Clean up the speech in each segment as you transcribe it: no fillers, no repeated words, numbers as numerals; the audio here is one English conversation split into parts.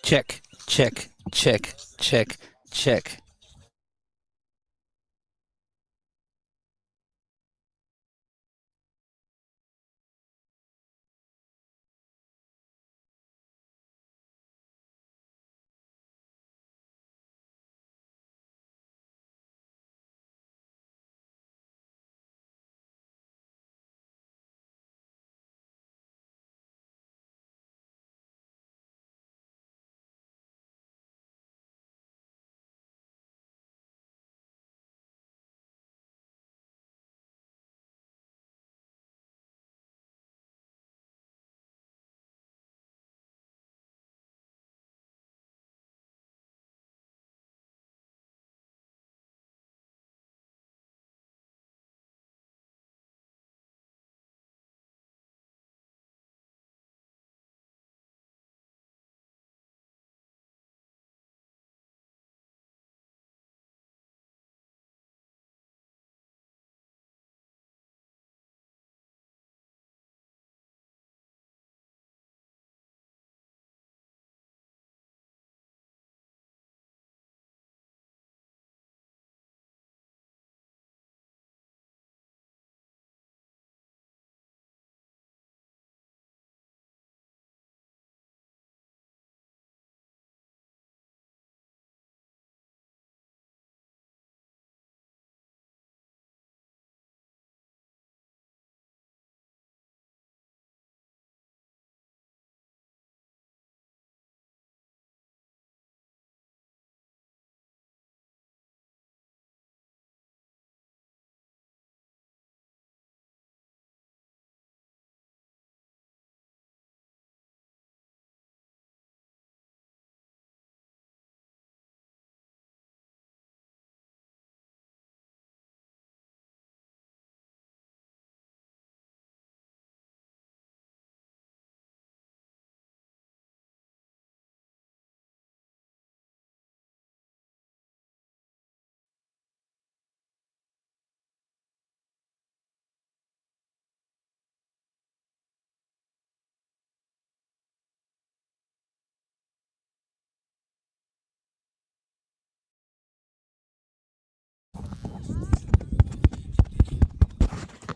Check, check, check, check, check.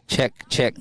Check, check.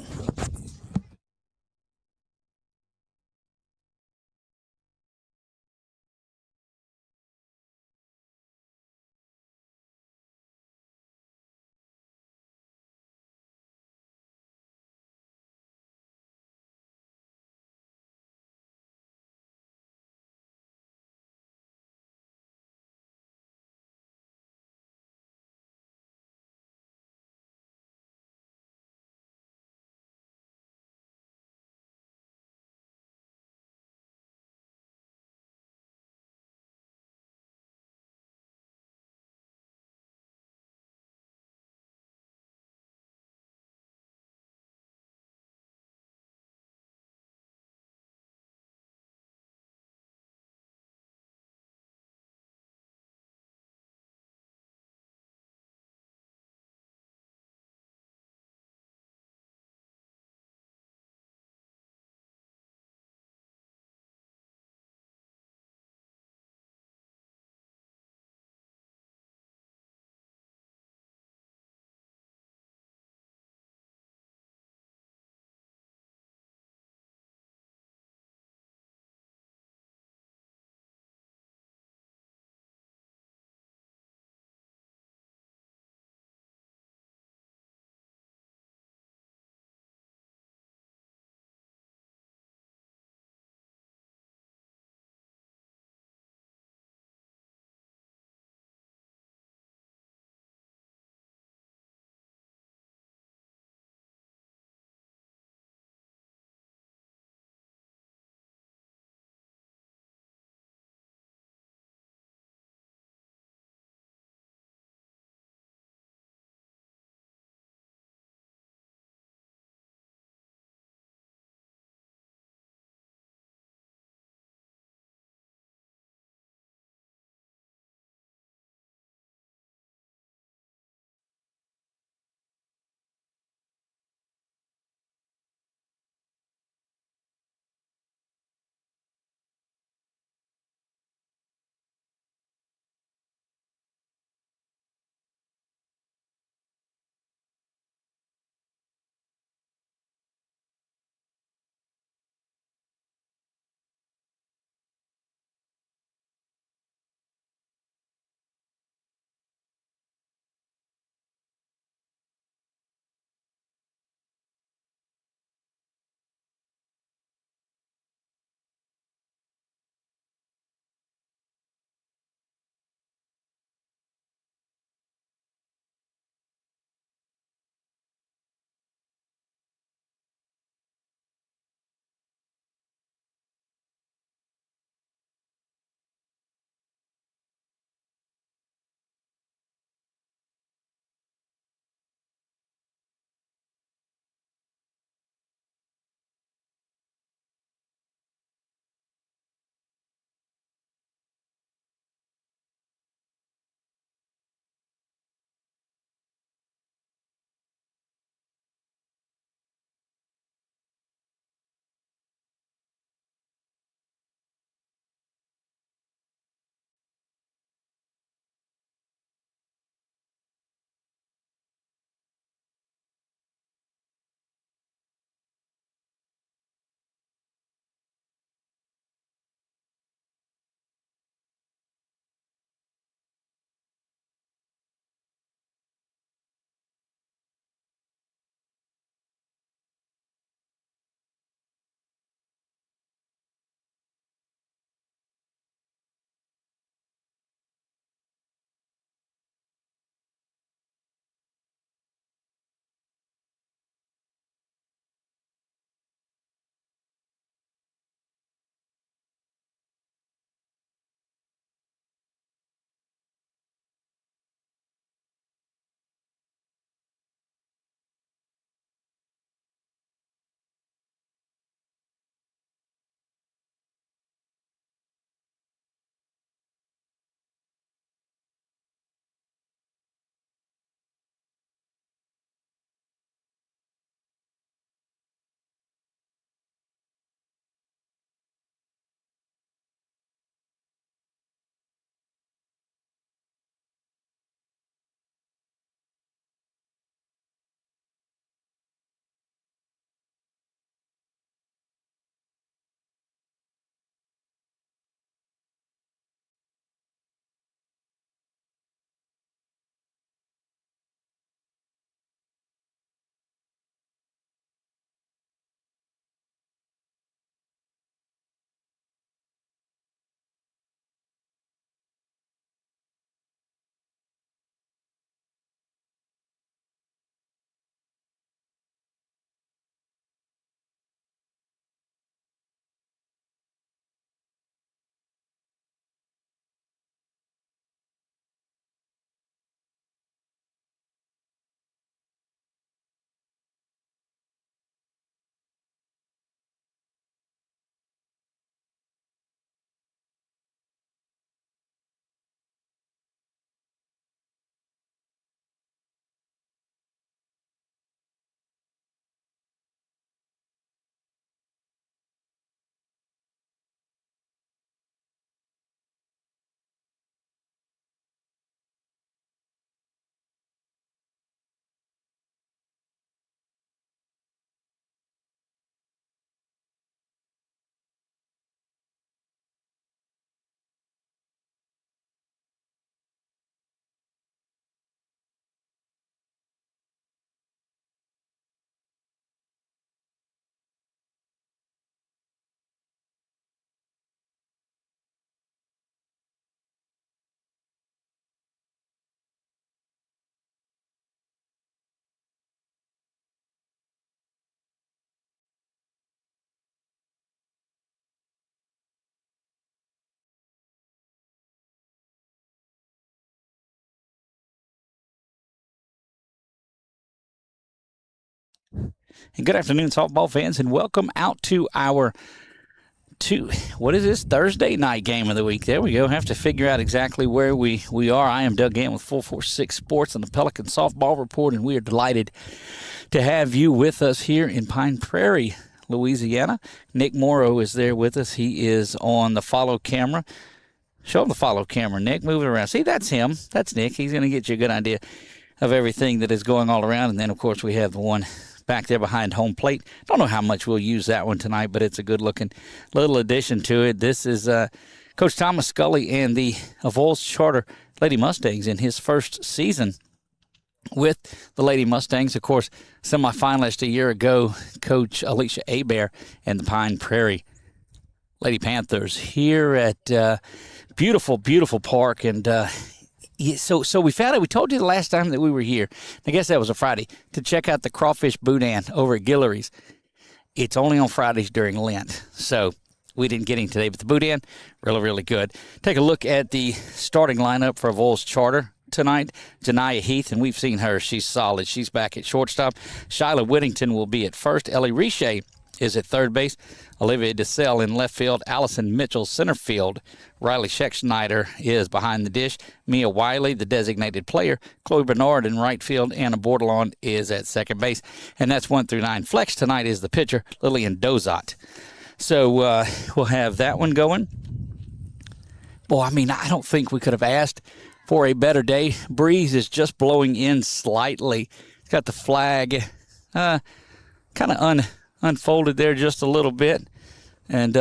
And good afternoon, softball fans, and welcome out to our Thursday night game of the week. There we go. Have to figure out exactly where we are. I am Doug Gant with 446 Sports and the Pelican Softball Report, and we are delighted to have you with us here in Pine Prairie, Louisiana. Nick Morrow is there with us. He is on the follow camera. Show him the follow camera, Nick. Move it around. See, that's him. That's Nick. He's going to get you a good idea of everything that is going all around. And then, of course, we have the one back there behind home plate. Don't know how much we'll use that one tonight, but it's a good-looking little addition to it. This is Coach Thomas Scully and the Avoyelles Charter Lady Mustangs in his first season with the Lady Mustangs. Of course, semifinalist a year ago, Coach Alicia Hebert and the Pine Prairie Lady Panthers here at beautiful, beautiful park. And so we found it. We told you the last time that we were here, I guess that was a Friday, to check out the crawfish boudin over at Guillory's. It's only on Fridays during Lent, so we didn't get any today. But the boudin, really, really good. Take a look at the starting lineup for Avoyelles Charter tonight. Janiah Heath, and we've seen her. She's solid. She's back at shortstop. Shyla Whittington will be at first. Ellie Riche is at third base. Olivia DeSalle in left field. Allison Mitchell center field. Riley Scheck-Schneider is behind the dish. Mia Wiley, the designated player. Chloe Bernard in right field. Anna Bordelon is at second base. And that's 1 through 9. Flex tonight is the pitcher, Lillian Dozot. So we'll have that one going. Boy, I mean, I don't think we could have asked for a better day. Breeze is just blowing in slightly. It's got the flag kind of unfolded there just a little bit, and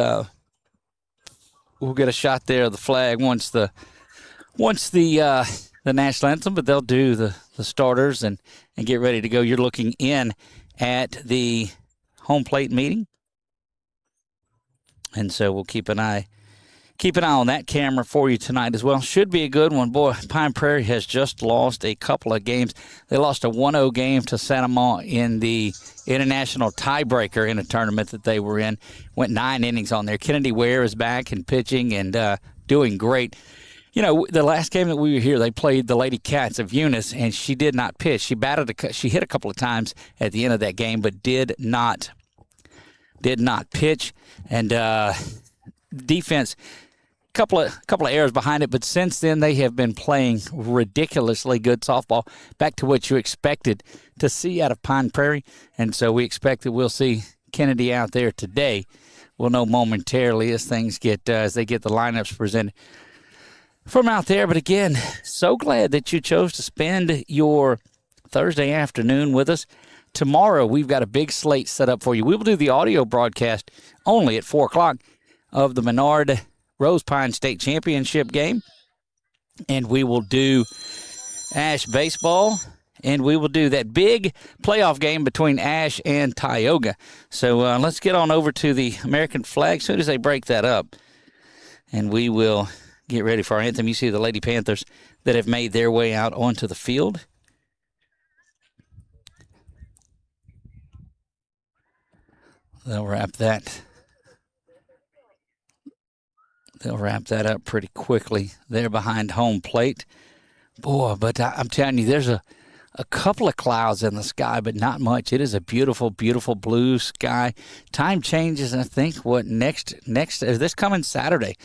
we'll get a shot there of the flag once the national anthem. But they'll do the starters and get ready to go. You're looking in at the home plate meeting, and so we'll keep an eye on that camera for you tonight as well. Should be a good one. Boy, Pine Prairie has just lost a couple of games. They lost a 1-0 game to Santa Ma in the international tiebreaker in a tournament that they were in. Went 9 innings on there. Kennedy Ware is back and pitching and doing great. You know, the last game that we were here, they played the Lady Cats of Eunice, and she did not pitch. She hit a couple of times at the end of that game, but did not pitch. And defense, couple of errors behind it, but since then they have been playing ridiculously good softball, back to what you expected to see out of Pine Prairie. And so we expect that we'll see Kennedy out there today. We'll know momentarily as they get the lineups presented from out there. But again, so glad that you chose to spend your Thursday afternoon with us. Tomorrow we've got a big slate set up for you. We will do the audio broadcast only at 4 o'clock of the Menard Rose Pine State Championship game, and we will do Ash baseball, and we will do that big playoff game between Ash and Tioga. So let's get on over to the American flag as soon as they break that up, and we will get ready for our anthem. You see the Lady Panthers that have made their way out onto the field. They'll wrap that up pretty quickly there behind home plate. Boy, but I'm telling you, there's a couple of clouds in the sky, but not much. It is a beautiful, beautiful blue sky. Time changes, I think, next is this coming Saturday.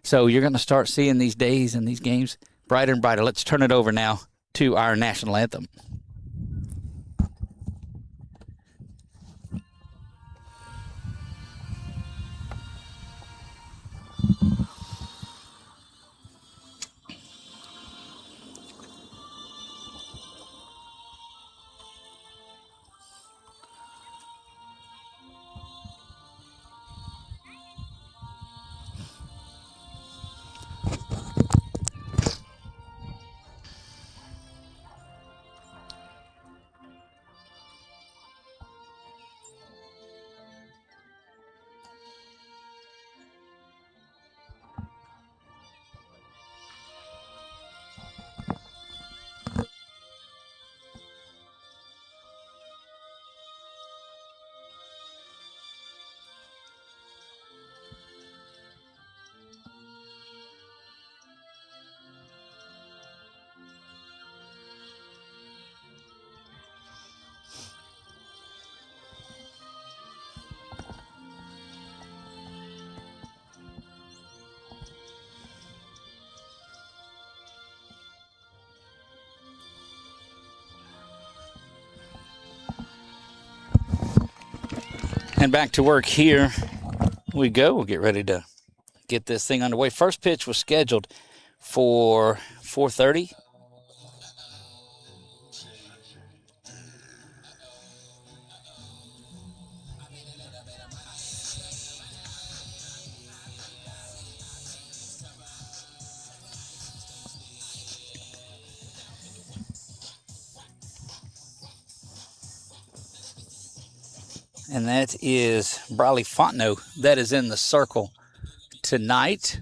So you're going to start seeing these days and these games brighter and brighter. Let's turn it over now to our national anthem. And back to work here we go. We'll get ready to get this thing underway. First pitch was scheduled for 4:30. And that is Briley Fontenot that is in the circle tonight.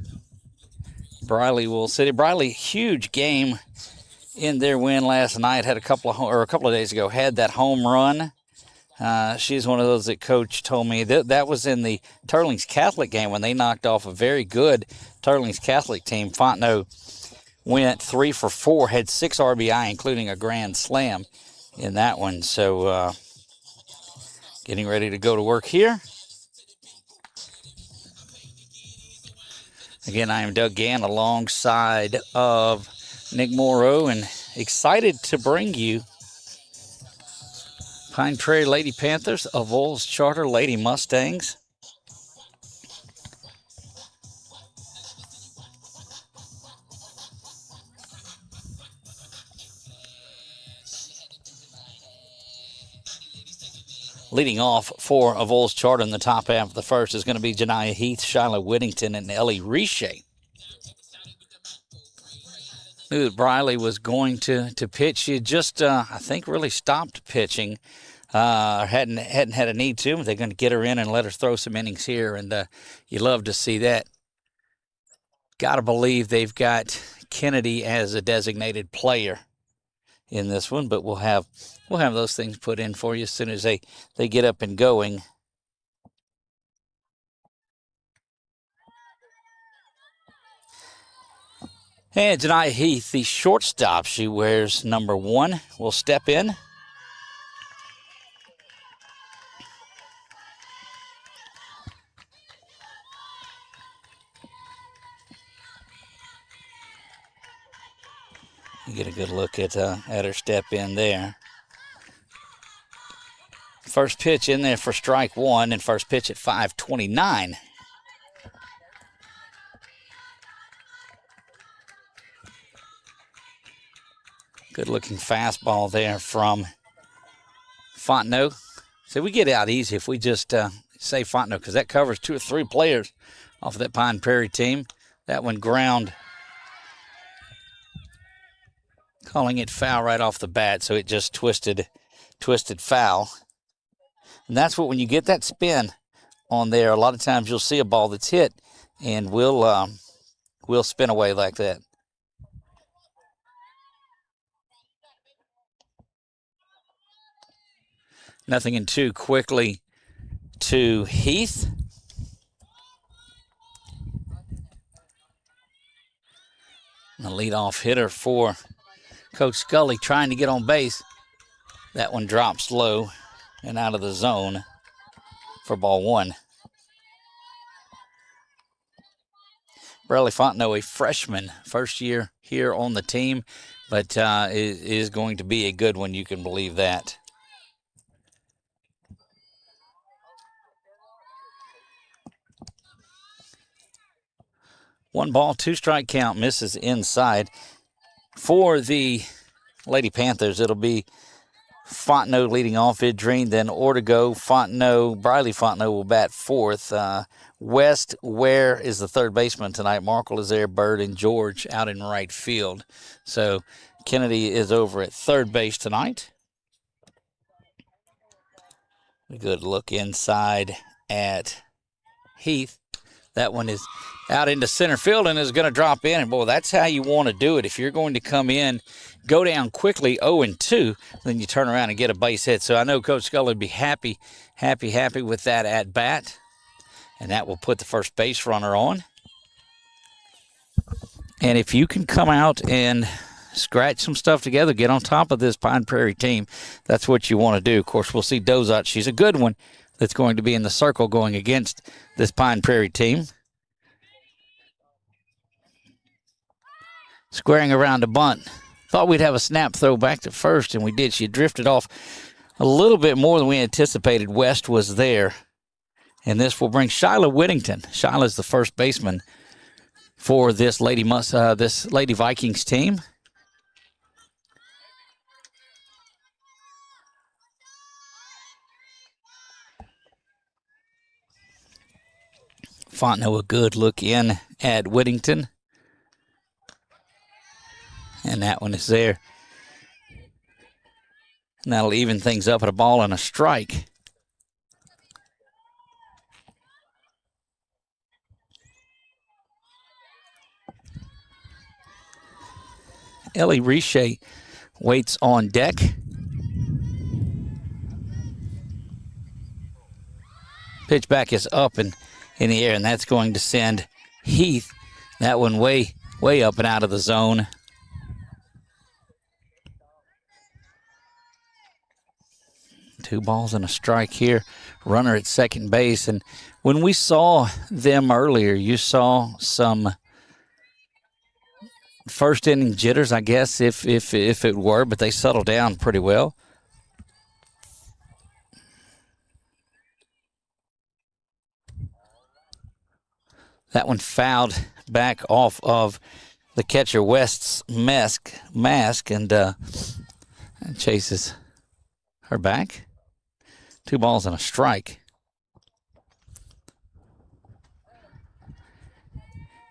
Briley, huge game in their win last night. Had a couple of days ago, had that home run. She's one of those that Coach told me that was in the Turlings Catholic game when they knocked off a very good Turlings Catholic team. Fontenot went 3 for 4, had 6 RBI, including a grand slam in that one. So getting ready to go to work here. Again, I am Doug Gann alongside of Nick Morrow, and excited to bring you Pine Prairie Lady Panthers, Avoyelles Charter Lady Mustangs. Leading off for Avoyelles Charter in the top half of the first is going to be Janiah Heath, Shiloh Whittington, and Ellie Riche. Knew that Briley was going to pitch. She had just, I think, really stopped pitching. Hadn't had a need to. They're going to get her in and let her throw some innings here, and you love to see that. Got to believe they've got Kennedy as a designated player in this one, but we'll have those things put in for you as soon as they get up and going. And Janiah Heath, the shortstop, she wears number 1, will step in. You get a good look at her step in there. First pitch in there for strike 1, and first pitch at 5:29. Good looking fastball there from Fontenot. So we get out easy if we just say Fontenot, because that covers 2 or 3 players off of that Pine Prairie team. That one ground, calling it foul right off the bat, so it just twisted foul. And that's what, when you get that spin on there, a lot of times you'll see a ball that's hit and will spin away like that. Nothing in 2 quickly to Heath. The leadoff hitter for Coach Scully trying to get on base. That one drops low and out of the zone for ball 1. Briley Fontenot, a freshman, first year here on the team, but is going to be a good one. You can believe that. One ball, 2 strike count, misses inside. For the Lady Panthers, it'll be Fontenot leading off, Idreen, then Ortego, Fontenot, Briley Fontenot will bat 4th. West Ware is the third baseman tonight. Markle is there, Bird and George out in right field. So Kennedy is over at third base tonight. A good look inside at Heath. That one is out into center field and is going to drop in. And, boy, that's how you want to do it. If you're going to come in, go down quickly 0-2, then you turn around and get a base hit. So I know Coach Scully would be happy with that at bat. And that will put the first base runner on. And if you can come out and scratch some stuff together, get on top of this Pine Prairie team, that's what you want to do. Of course, we'll see Dozat. She's a good one that's going to be in the circle going against this Pine Prairie team. Squaring around a bunt. Thought we'd have a snap throw back to first, and we did. She drifted off a little bit more than we anticipated. West was there. And this will bring Shyla Whittington. Shyla's the first baseman for this Lady Vikings team. Fontenot a good look in at Whittington. And that one is there. And that'll even things up at a ball and a strike. Ellie Riche waits on deck. Pitch back is up and in the air, and that's going to send Heath. That one way up and out of the zone. Two balls and a strike here. Runner at second base. And when we saw them earlier, you saw some first inning jitters, I guess, if it were, but they settled down pretty well. That one fouled back off of the catcher West's mask and chases her back. Two balls and a strike.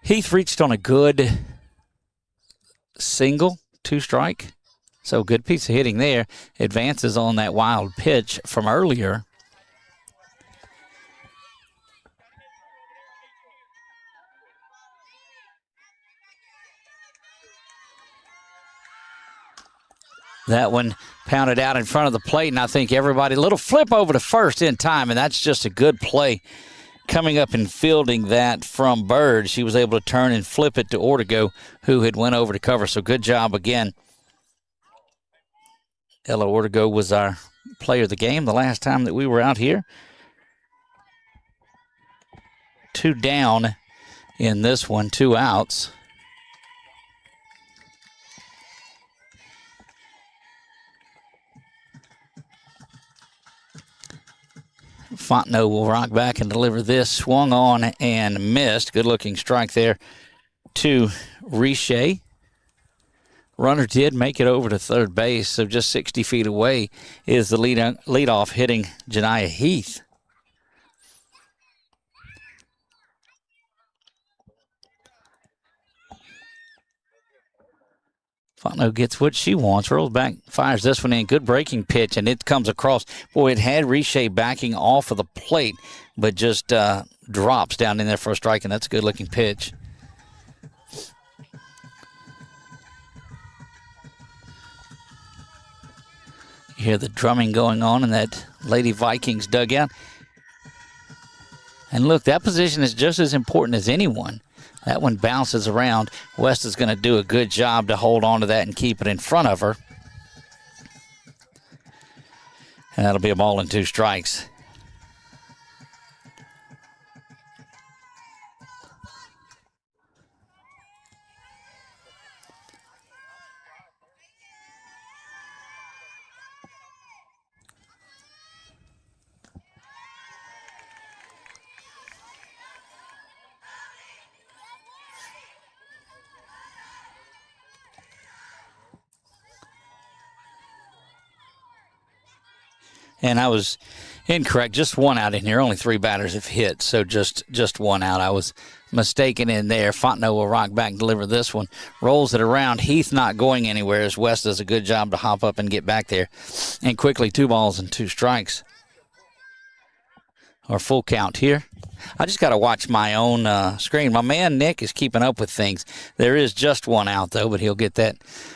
Heath reached on a good single, two strike. So good piece of hitting there. Advances on that wild pitch from earlier. That one pounded out in front of the plate, and I think everybody, little flip over to first in time, and that's just a good play. Coming up and fielding that from Bird, she was able to turn and flip it to Ortego, who had went over to cover. So good job again. Ella Ortego was our player of the game the last time that we were out here. Two down in this one, two outs. Fontenot will rock back and deliver this. Swung on and missed. Good-looking strike there to Riche. Runner did make it over to third base, so just 60 feet away is the leadoff hitting Janiah Heath. Fontenot gets what she wants, rolls back, fires this one in. Good breaking pitch, and it comes across. Boy, it had Riche backing off of the plate, but just drops down in there for a strike, and that's a good-looking pitch. You hear the drumming going on in that Lady Vikings dugout. And look, that position is just as important as anyone. That one bounces around. West is going to do a good job to hold on to that and keep it in front of her. And that'll be a ball and two strikes. And I was incorrect. Just one out in here. Only three batters have hit, so just one out. I was mistaken in there. Fontenot will rock back and deliver this one. Rolls it around. Heath not going anywhere as West does a good job to hop up and get back there. And quickly, two balls and two strikes. Or full count here. I just got to watch my own screen. My man Nick is keeping up with things. There is just one out, though, but he'll get that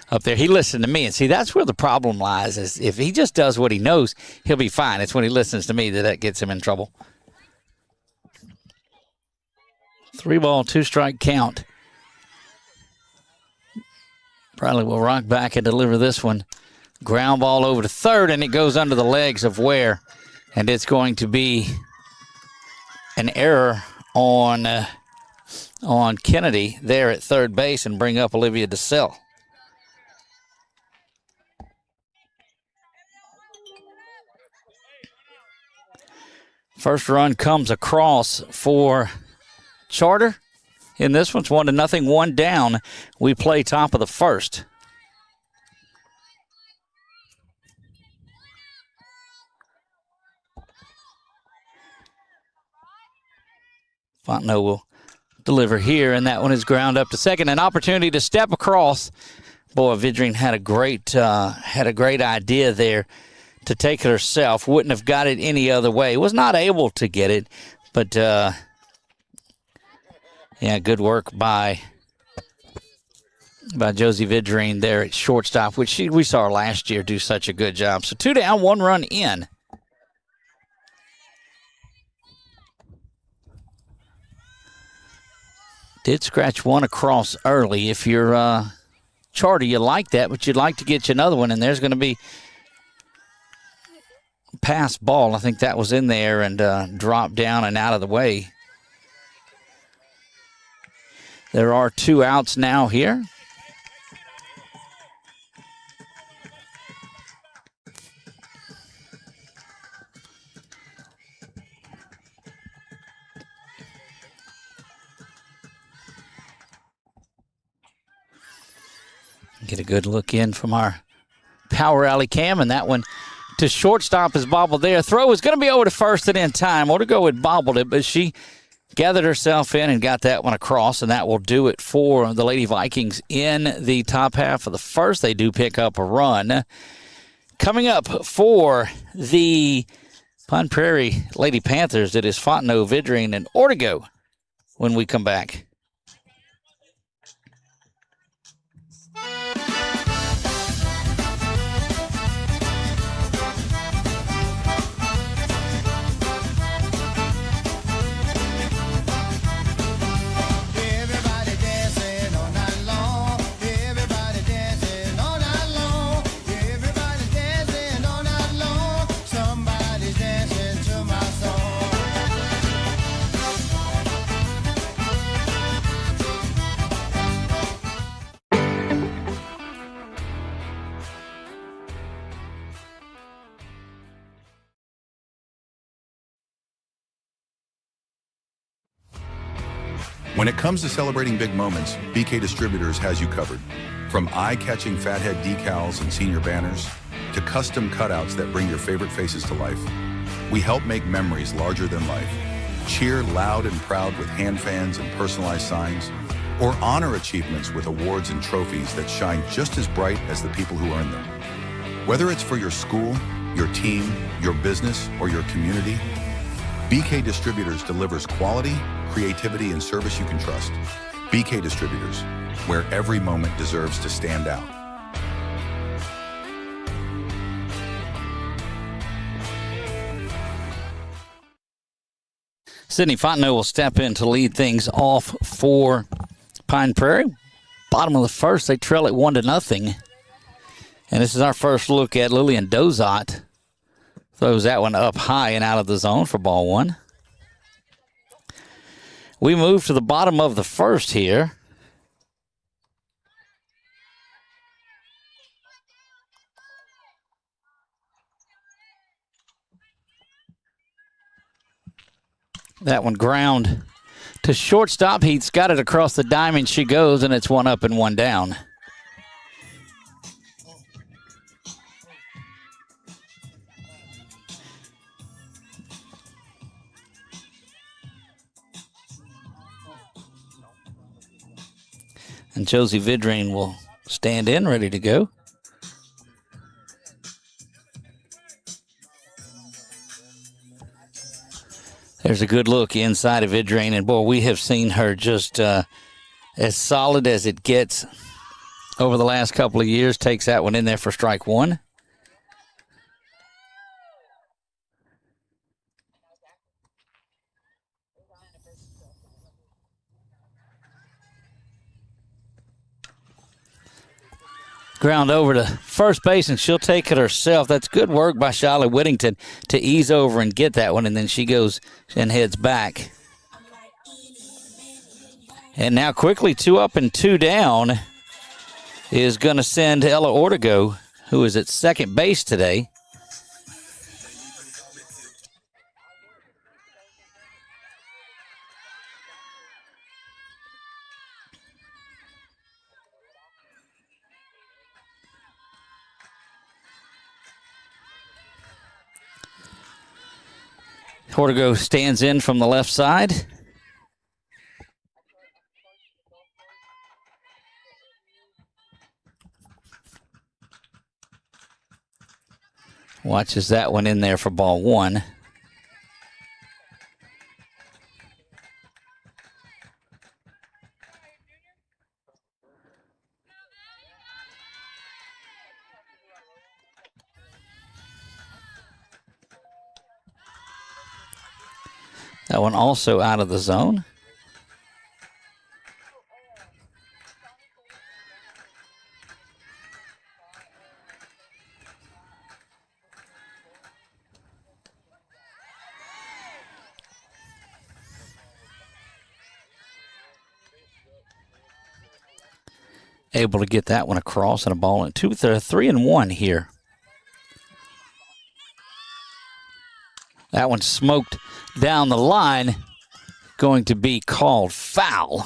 up there. He listened to me, and see, that's where the problem lies. Is if he just does what he knows, he'll be fine. It's when he listens to me that gets him in trouble. 3-ball, 2-strike count. Probably will rock back and deliver this one. Ground ball over to third, and it goes under the legs of Ware. And it's going to be an error on Kennedy there at third base and bring up Olivia DeSell. First run comes across for Charter. In this one's 1-0, one down. We play top of the first. Fontenot will deliver here, and that one is ground up to second. An opportunity to step across. Boy, Vidrine had a great idea there to take it herself. Wouldn't have got it any other way. Was not able to get it, but yeah, good work by Josie Vidrine there at shortstop, which we saw her last year do such a good job. So 2 down, 1 run in. Did scratch one across early. If you're Charter, you like that, but you'd like to get you another one, and there's going to be pass ball. I think that was in there and dropped down and out of the way. There are 2 outs now here. Get a good look in from our Power Alley cam, and that one to shortstop is bobbled there. Throw is going to be over to first and in time. Ortego had bobbled it, but she gathered herself in and got that one across, and that will do it for the Lady Vikings in the top half of the first. They do pick up a run. Coming up for the Pine Prairie Lady Panthers, it is Fontenot, Vidrine, and Ortego when we come back. When it comes to celebrating big moments, BK Distributors has you covered. From eye-catching fathead decals and senior banners to custom cutouts that bring your favorite faces to life, we help make memories larger than life. Cheer loud and proud with hand fans and personalized signs, or honor achievements with awards and trophies that shine just as bright as the people who earn them. Whether it's for your school, your team, your business, or your community, BK Distributors delivers quality, creativity, and service you can trust. BK Distributors, where every moment deserves to stand out. Sydney Fontenot will step in to lead things off for Pine Prairie. Bottom of the first, they trail it 1-0. And this is our first look at Lillian Dozot. Throws that one up high and out of the zone for ball 1. We move to the bottom of the first here. That one ground to shortstop. He's got it across the diamond. She goes, and it's 1 up and 1 down. And Josie Vidrine will stand in, ready to go. There's a good look inside of Vidrine, and boy, we have seen her just as solid as it gets over the last couple of years. Takes that one in there for strike 1. Ground over to first base, and she'll take it herself. That's good work by Charlotte Whittington to ease over and get that one, and then she goes and heads back. And now quickly 2 up and 2 down is going to send Ella Ortego, who is at second base today. Hortigo stands in from the left side. Watches that one in there for ball one. That one also out of the zone. Able to get that one across and a ball in two. They're 3-1 here. That one smoked down the line. Going to be called foul.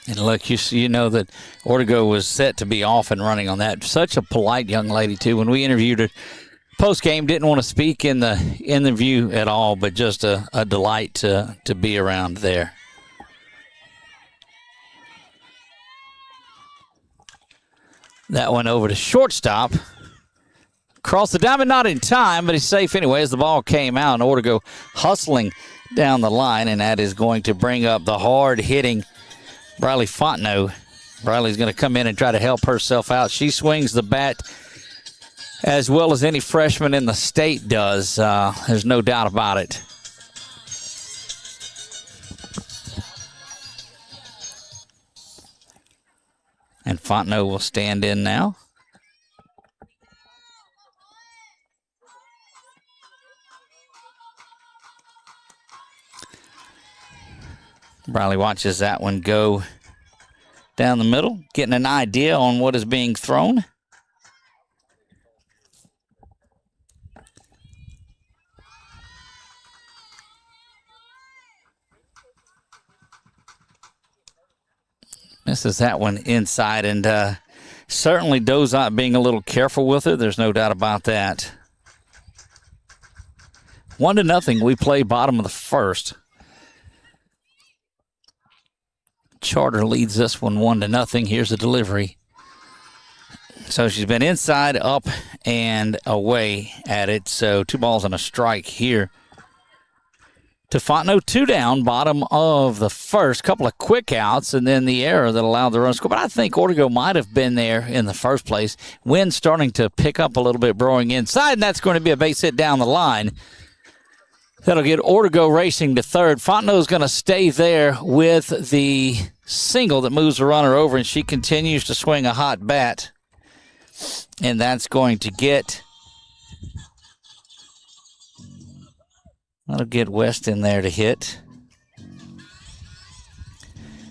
And look, you know that Ortego was set to be off and running on that. Such a polite young lady, too. When we interviewed her post-game, didn't want to speak in the interview at all, but just a delight to be around there. That one over to shortstop. Across the diamond, not in time, but he's safe anyway as the ball came out. And Ortego hustling down the line, and that is going to bring up the hard-hitting Briley Fontenot. Briley's going to come in and try to help herself out. She swings the bat as well as any freshman in the state does. There's no doubt about it. And Fontenot will stand in now. Briley watches that one go down the middle, getting an idea on what is being thrown. Misses that one inside, and certainly Dozot being a little careful with it. There's no doubt about that. 1-0. We play bottom of the first. Charter leads this one 1-0. Here's a delivery. So she's been inside, up, and away at it. So 2 balls and a strike here to Fontenot. 2 down, bottom of the first. Couple of quick outs, and then the error that allowed the run to score. But I think Ortego might have been there in the first place. Wind starting to pick up a little bit, blowing inside, and that's going to be a base hit down the line. That'll get Ortego racing to third. Fontenot's going to stay there with the single that moves the runner over, and she continues to swing a hot bat. And that's going to get... That'll get West in there to hit.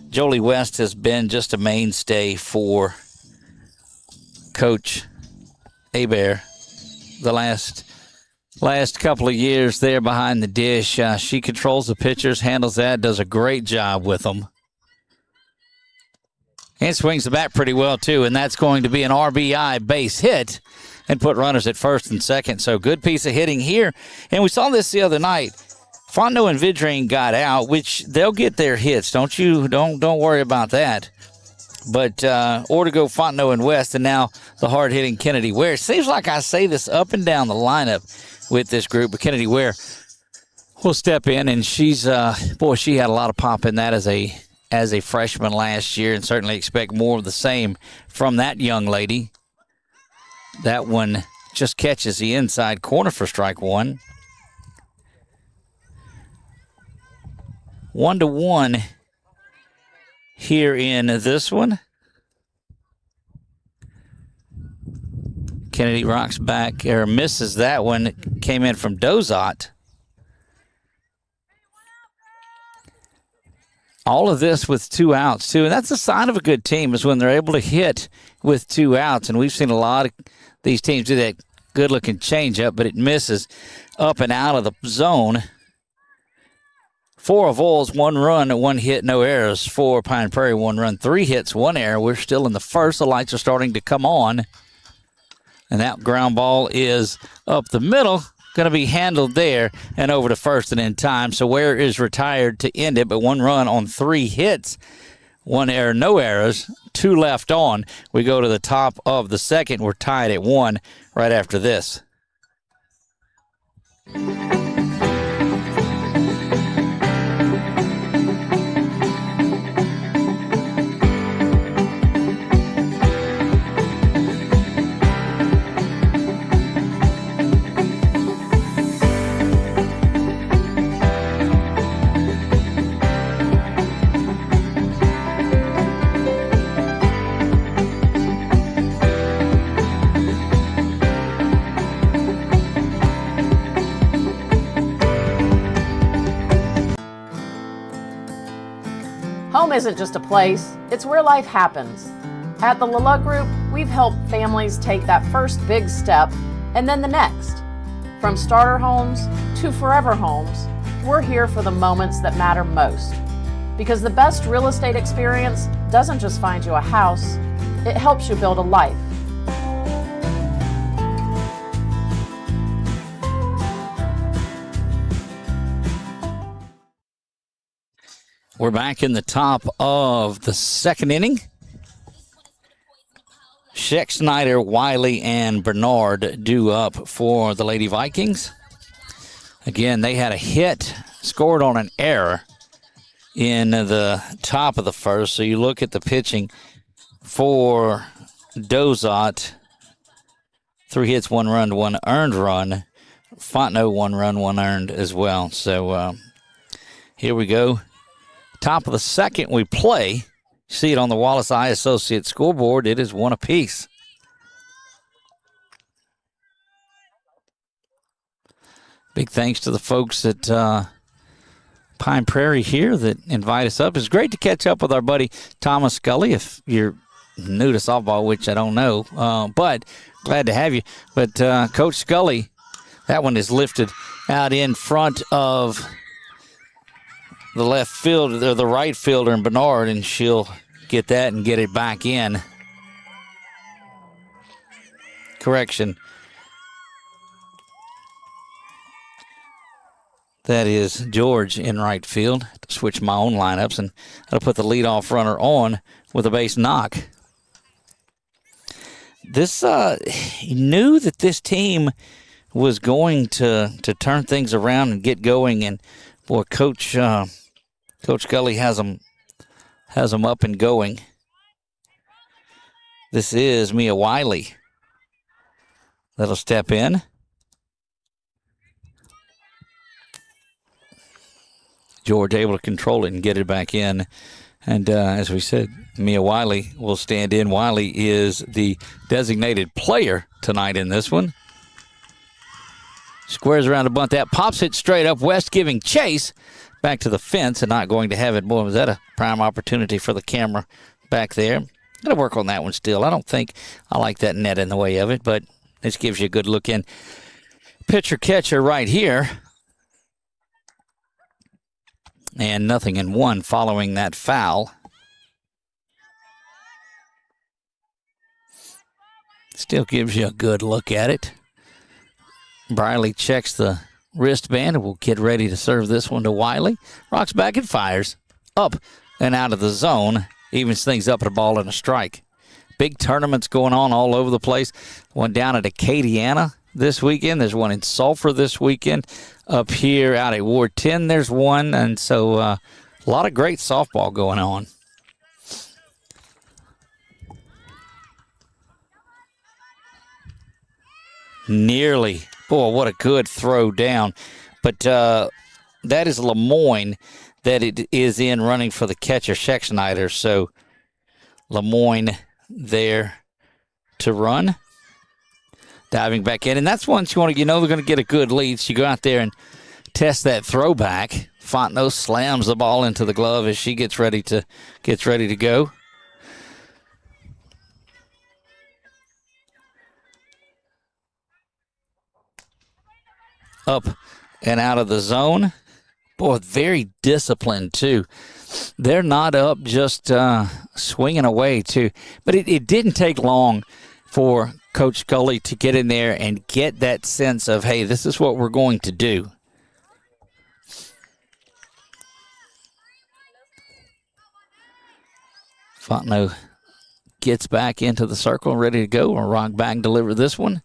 Jolie West has been just a mainstay for Coach Hebert the last couple of years there behind the dish. She controls the pitchers, handles that, does a great job with them. And swings the bat pretty well, too, and that's going to be an RBI base hit and put runners at first and second. So good piece of hitting here. And we saw this the other night. Fontenot and Vidrine got out, which they'll get their hits. Don't worry about that. But Ortego, Fontenot, and West, and now the hard-hitting Kennedy Ware. It seems like I say this up and down the lineup with this group, but Kennedy Ware will step in, and she's she had a lot of pop in that as a freshman last year, and certainly expect more of the same from that young lady. That one just catches the inside corner for strike one. 1-1 here in this one. Kennedy rocks back, or misses that one. Came in from Dozot. All of this with 2 outs, too. And that's a sign of a good team, is when they're able to hit with 2 outs. And we've seen a lot of these teams do that good-looking changeup, but it misses up and out of the zone. 4 Avoyelles, 1 run, 1 hit, no errors. 4 Pine Prairie, 1 run, 3 hits, 1 error. We're still in the first. The lights are starting to come on. And that ground ball is up the middle, going to be handled there and over to first and in time. So Ware is retired to end it, but 1 run on 3 hits. 1 error, no errors, 2 left on. We go to the top of the second. We're tied at 1 right after this. Home isn't just a place, it's where life happens. At the Lala Group, we've helped families take that first big step and then the next. From starter homes to forever homes, we're here for the moments that matter most. Because the best real estate experience doesn't just find you a house, it helps you build a life. We're back in the top of the second inning. Scheck, Wiley, and Bernard due up for the Lady Vikings. Again, they had a hit, scored on an error in the top of the first. So you look at the pitching for Dozat. 3 hits, 1 run, 1 earned run. Fontenot, 1 run, 1 earned as well. So here we go. Top of the second we play. See it on the Wallace Eye Associates scoreboard. It is 1 apiece. Big thanks to the folks at Pine Prairie here that invite us up. It's great to catch up with our buddy Thomas Scully. If you're new to softball, which I don't know, but glad to have you. But Coach Scully, that one is lifted out in front of the left fielder, the right fielder, and Bernard, and she'll get that and get it back in. Correction. That is George in right field. To switch my own lineups, and I'll put the leadoff runner on with a base knock. This knew that this team was going to turn things around and get going, and boy, Coach Scully has them up and going. This is Mia Wiley that'll step in. George able to control it and get it back in. And as we said, Mia Wiley will stand in. Wiley is the designated player tonight in this one. Squares around to bunt that. Pops it straight up. West giving chase back to the fence and not going to have it. Boy, was that a prime opportunity for the camera back there. Got to work on that one still. I don't think I like that net in the way of it, but this gives you a good look in. Pitcher-catcher right here. And 0-1 following that foul. Still gives you a good look at it. Briley checks the wristband and will get ready to serve this one to Wiley. Rocks back and fires. Up and out of the zone. Evens things up at a ball and a strike. Big tournaments going on all over the place. One down at Acadiana this weekend. There's one in Sulphur this weekend. Up here out at Ward 10, there's one. And so a lot of great softball going on. Nearly. Boy, what a good throw down. But that is Lemoyne that it is in running for the catcher, Scheck. So Lemoyne there to run. Diving back in. And that's once you want to, they're going to get a good lead. So you go out there and test that throwback. Fontenot slams the ball into the glove as she gets ready to go. Up and out of the zone. Boy, very disciplined, too. They're not up just swinging away, too. But it didn't take long for Coach Scully to get in there and get that sense of, hey, this is what we're going to do. Fontenot gets back into the circle, ready to go. Or rock back, deliver this one.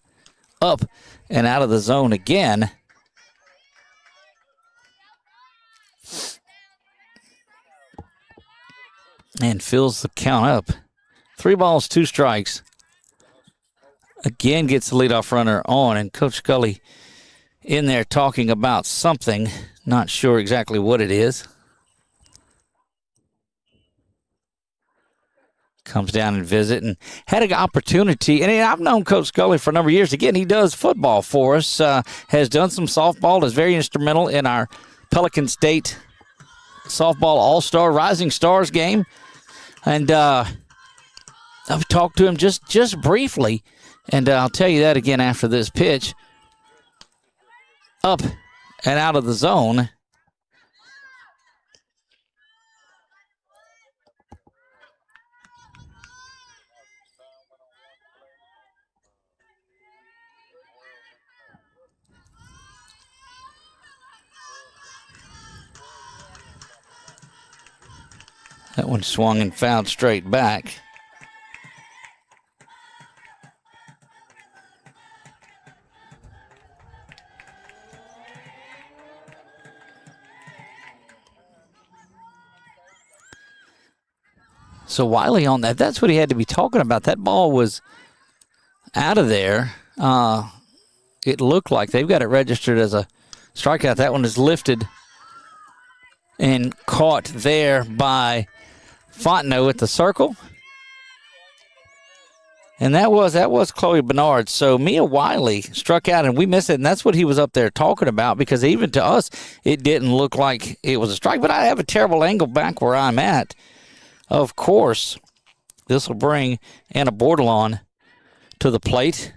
Up and out of the zone again. And fills the count up. 3 balls, 2 strikes. Again gets the leadoff runner on, and Coach Scully in there talking about something. Not sure exactly what it is. Comes down and visit and had an opportunity. And I've known Coach Scully for a number of years. Again, he does football for us, has done some softball, is very instrumental in our Pelican State softball all-star Rising Stars game. And I've talked to him just briefly, and I'll tell you that again after this pitch. Up and out of the zone. That one swung and fouled straight back. So Wiley on that, that's what he had to be talking about. That ball was out of there. It looked like they've got it registered as a strikeout. That one is lifted and caught there by Fontenot at the circle. And that was Chloe Bernard. So Mia Wiley struck out, and we missed it, and that's what he was up there talking about, because even to us, it didn't look like it was a strike. But I have a terrible angle back where I'm at. Of course, this will bring Anna Bordelon to the plate.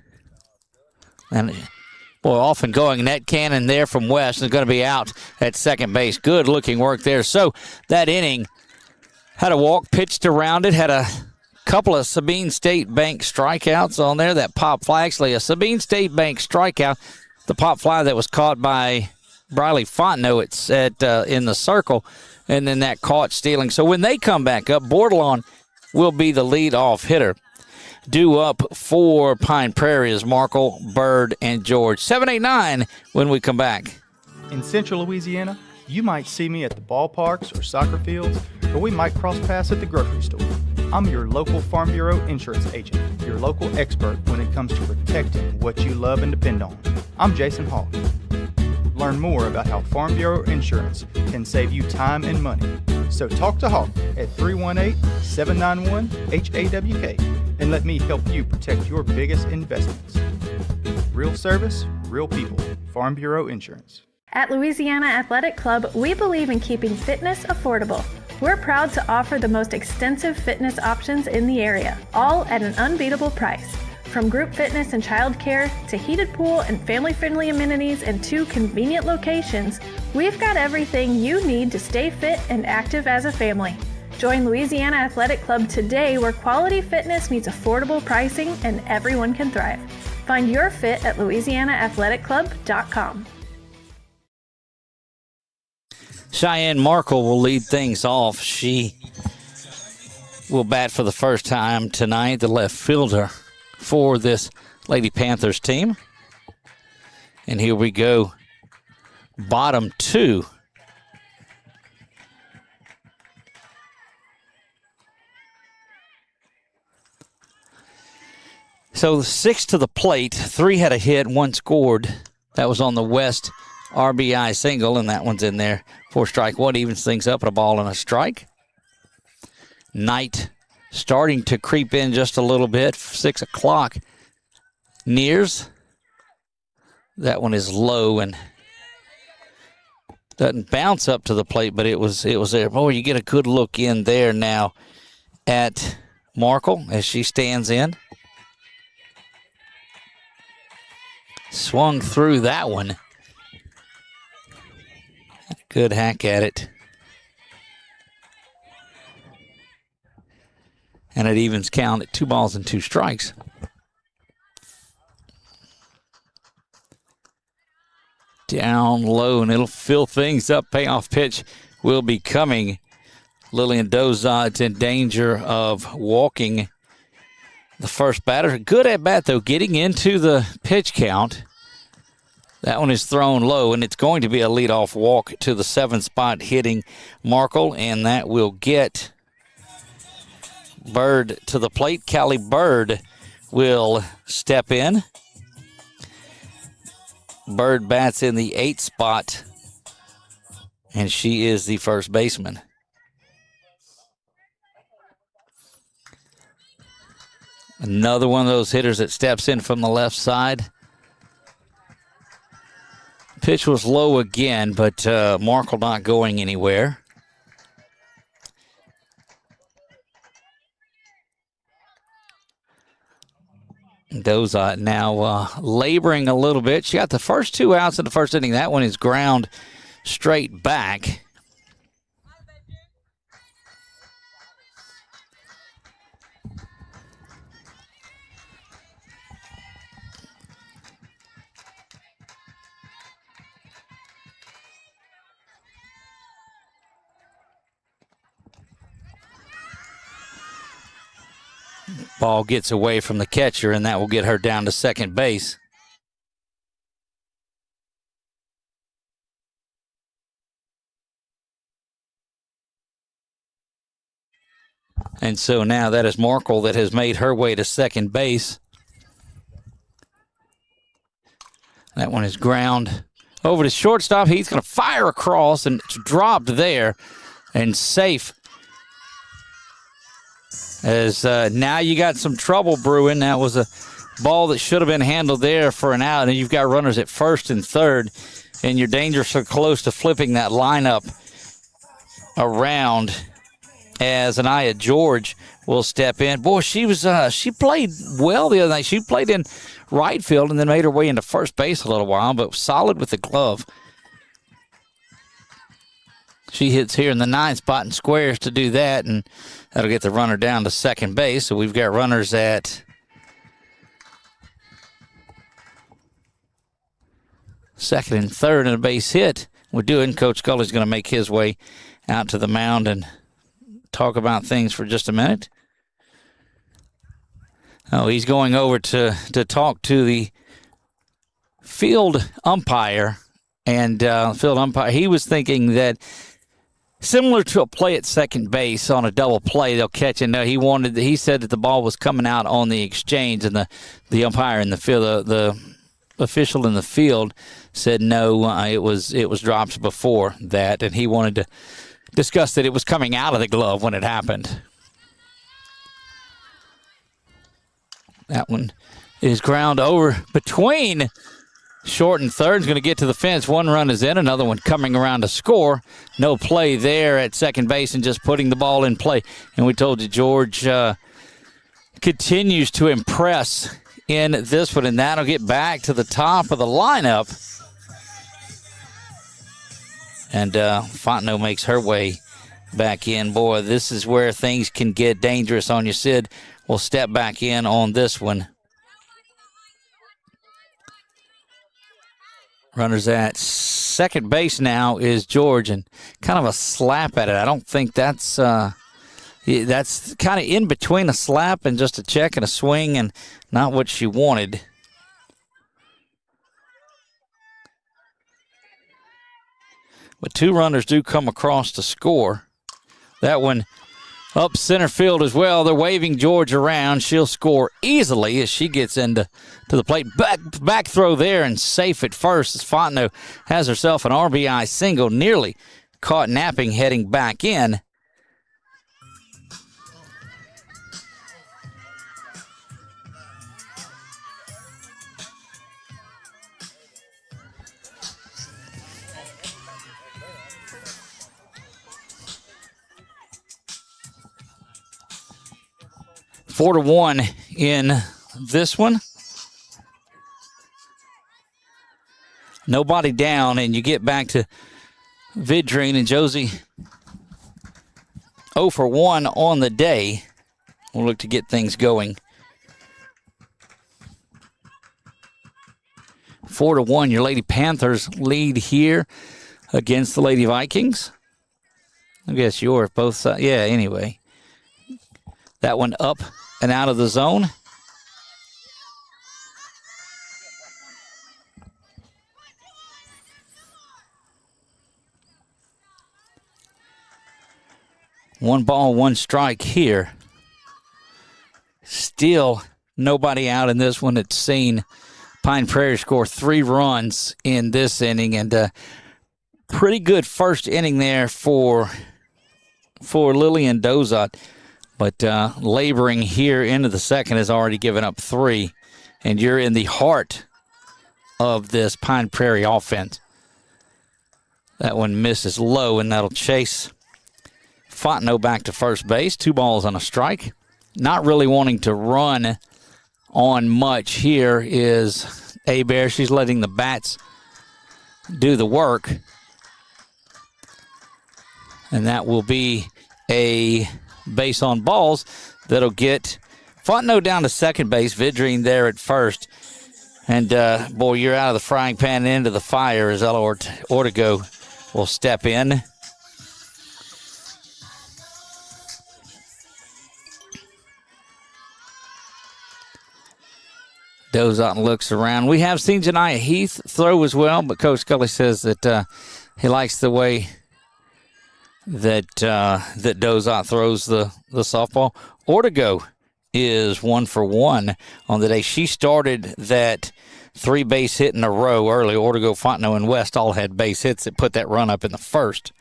And, boy, often going net cannon there from West is going to be out at second base. Good-looking work there. So that inning had a walk pitched around it, had a couple of Sabine State Bank strikeouts on there. That pop fly, actually a Sabine State Bank strikeout. The pop fly that was caught by Briley Fontenot in the circle, and then that caught stealing. So when they come back up, Bordelon will be the lead-off hitter. Due up for Pine Prairie is Markle, Bird, and George. 7-8-9 when we come back. In Central Louisiana, you might see me at the ballparks or soccer fields, or we might cross paths at the grocery store. I'm your local Farm Bureau insurance agent, your local expert when it comes to protecting what you love and depend on. I'm Jason Hawk. Learn more about how Farm Bureau Insurance can save you time and money. So talk to Hawk at 318-791-HAWK and let me help you protect your biggest investments. Real service, real people. Farm Bureau Insurance. At Louisiana Athletic Club, we believe in keeping fitness affordable. We're proud to offer the most extensive fitness options in the area, all at an unbeatable price. From group fitness and childcare to heated pool and family-friendly amenities in 2 convenient locations, we've got everything you need to stay fit and active as a family. Join Louisiana Athletic Club today, where quality fitness meets affordable pricing and everyone can thrive. Find your fit at louisianaathleticClub.com. Cheyenne Markle will lead things off. She will bat for the first time tonight, the left fielder for this Lady Panthers team. And here we go. Bottom 2. So 6 to the plate. 3 had a hit, 1 scored. That was on the West RBI single, and that one's in there for strike 1. Evens things up, and a ball and a strike. Knight starting to creep in just a little bit. 6 o'clock nears. That one is low and doesn't bounce up to the plate, but it was there. Boy, you get a good look in there now at Markle as she stands in. Swung through that one. Good hack at it. And it evens count at 2 balls and 2 strikes. Down low, and it'll fill things up. Payoff pitch will be coming. Lillian Dozot's in danger of walking the first batter. Good at bat, though, getting into the pitch count. That one is thrown low, and it's going to be a leadoff walk to the 7th spot, hitting Markle, and that will get Bird to the plate. Callie Bird will step in. Bird bats in the 8th spot, and she is the first baseman. Another one of those hitters that steps in from the left side. Pitch was low again, but Markle not going anywhere. Dozot now laboring a little bit. She got the first 2 outs in the first inning. That one is ground straight back. Ball gets away from the catcher, and that will get her down to second base. And so now that is Markle that has made her way to second base. That one is ground over to shortstop. He's going to fire across, and it's dropped there and safe. As now you got some trouble brewing. That was a ball that should have been handled there for an out, and you've got runners at first and third, and you're dangerously close to flipping that lineup around as Anaya George will step in. Boy, she played well the other night. She played in right field and then made her way into first base a little while, but solid with the glove. She hits here in the 9th spot and squares to do that, and that'll get the runner down to second base. So we've got runners at second and third and a base hit. We're doing. Coach Scully's going to make his way out to the mound and talk about things for just a minute. Oh, he's going over to talk to the field umpire, and field umpire, he was thinking that similar to a play at second base on a double play, they'll catch it. No, he said that the ball was coming out on the exchange, and the umpire in the field, the official in the field, said no, it was dropped before that, and he wanted to discuss that it was coming out of the glove when it happened. That one is ground over between short and third. Is going to get to the fence. One run is in. Another one coming around to score. No play there at second base and just putting the ball in play. And we told you George continues to impress in this one, and that'll get back to the top of the lineup. And Fontenot makes her way back in. Boy, this is where things can get dangerous on you. Sid will step back in on this one. Runners at second base now is George, and kind of a slap at it. I don't think that's kind of in between a slap and just a check and a swing, and not what she wanted. But 2 runners do come across to score. That one up center field as well. They're waving George around. She'll score easily as she gets into the plate. Back throw there and safe at first as Fontenot has herself an RBI single, nearly caught napping heading back in. Four to 1 in this one. Nobody down, and you get back to Vidrine and Josie 0 for 1 on the day. We'll look to get things going 4-1, your Lady Panthers lead here against the Lady Vikings. I guess yours, both sides. Yeah, anyway. That one up and out of the zone. One ball, one strike here. Still nobody out in this one. It's seen Pine Prairie score 3 runs in this inning, and pretty good first inning there for Lillian Dozat. But laboring here into the second has already given up 3, and you're in the heart of this Pine Prairie offense. That one misses low, and that'll chase Fontenot back to first base. 2 balls on a strike. Not really wanting to run on much here is Bear. She's letting the bats do the work. And that will be a base on balls that'll get Fontenot down to second base. Vidrine there at first. And, boy, you're out of the frying pan and into the fire as Ella Ortego will step in. Dozat looks around. We have seen Janiah Heath throw as well, but Coach Scully says that he likes the way that Dozat throws the softball. Ortego is 1 for 1 on the day. She started that 3 base hit in a row early. Ortego, Fontenot, and West all had base hits that put that run up in the first.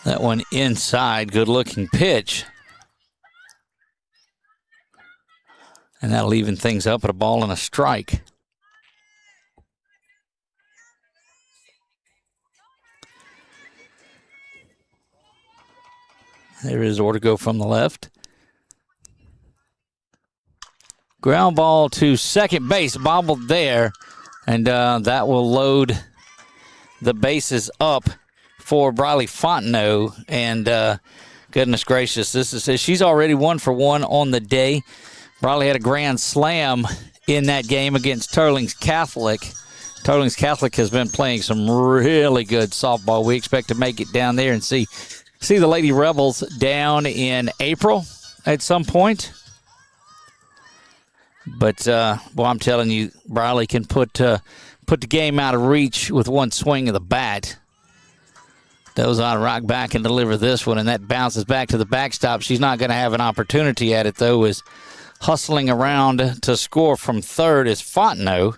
That one inside, good-looking pitch. And that'll even things up at a ball and a strike. There is Ortego from the left. Ground ball to second base, bobbled there. And that will load the bases up for Briley Fontenot. And goodness gracious, she's already 1 for 1 on the day. Briley had a grand slam in that game against Turlings Catholic. Turlings Catholic has been playing some really good softball. We expect to make it down there and see the Lady Rebels down in April at some point. But, I'm telling you, Briley can put the game out of reach with one swing of the bat. Those on rock back and deliver this one, and that bounces back to the backstop. She's not going to have an opportunity at it, though, as hustling around to score from third is Fontenot.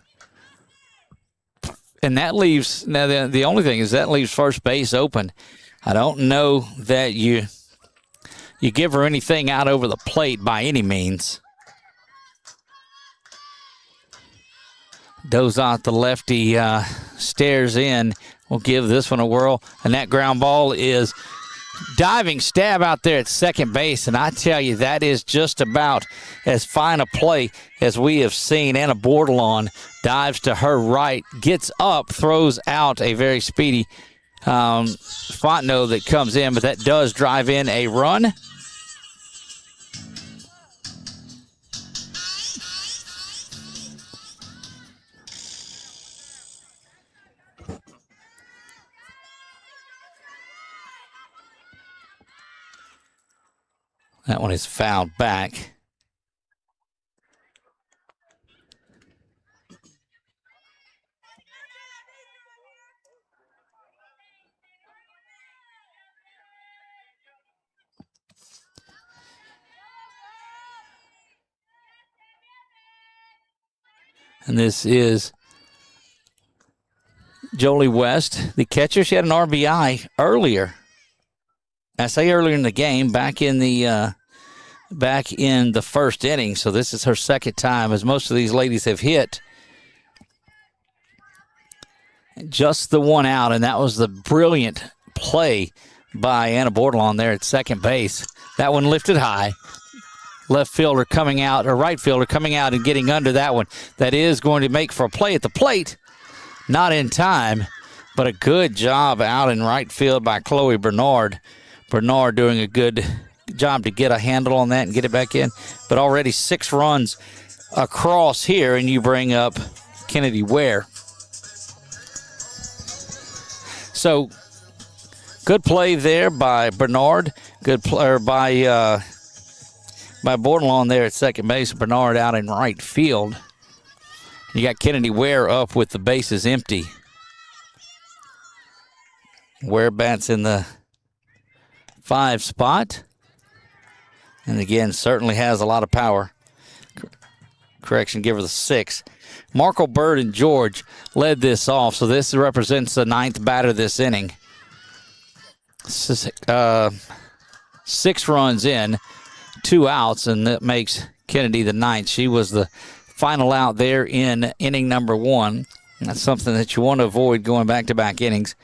And that leaves, now the only thing is that leaves first base open. I don't know that you give her anything out over the plate by any means. Dozat, the lefty, stares in. We'll give this one a whirl. And that ground ball is diving stab out there at second base. And I tell you, that is just about as fine a play as we have seen. Anna Bordelon dives to her right, gets up, throws out a very speedy Fontenot that comes in, but that does drive in a run. That one is fouled back. And this is Jolie West, the catcher. She had an RBI earlier. I say earlier in the game, back in the first inning. So this is her second time, as most of these ladies have hit just the one out, and that was the brilliant play by Anna Bordelon there at second base. That one lifted high. Left fielder coming out, or right fielder coming out and getting under that one. That is going to make for a play at the plate. Not in time, but a good job out in right field by Chloe Bernard. Bernard doing a good job to get a handle on that and get it back in. But already 6 runs across here, and you bring up Kennedy Ware. So good play there by Bernard. Good play by Bordelon there at second base. Bernard out in right field. You got Kennedy Ware up with the bases empty. Ware bats in the 5 spot. And again, certainly has a lot of power. Correction, give her the 6. Markle, Bird, and George led this off, so this represents the 9th batter this inning. 6 runs in, 2 outs, and that makes Kennedy the 9th. She was the final out there in inning number 1. That's something that you want to avoid going back-to-back innings.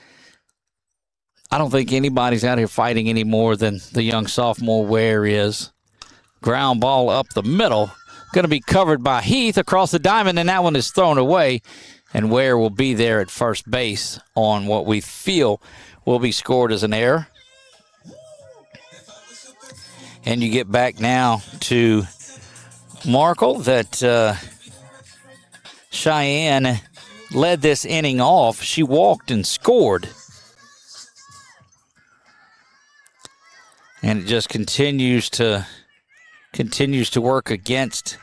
I don't think anybody's out here fighting any more than the young sophomore Ware is. Ground ball up the middle. Going to be covered by Heath across the diamond, and that one is thrown away. And Ware will be there at first base on what we feel will be scored as an error. And you get back now to Markle that Cheyenne led this inning off. She walked and scored. And it just continues to work against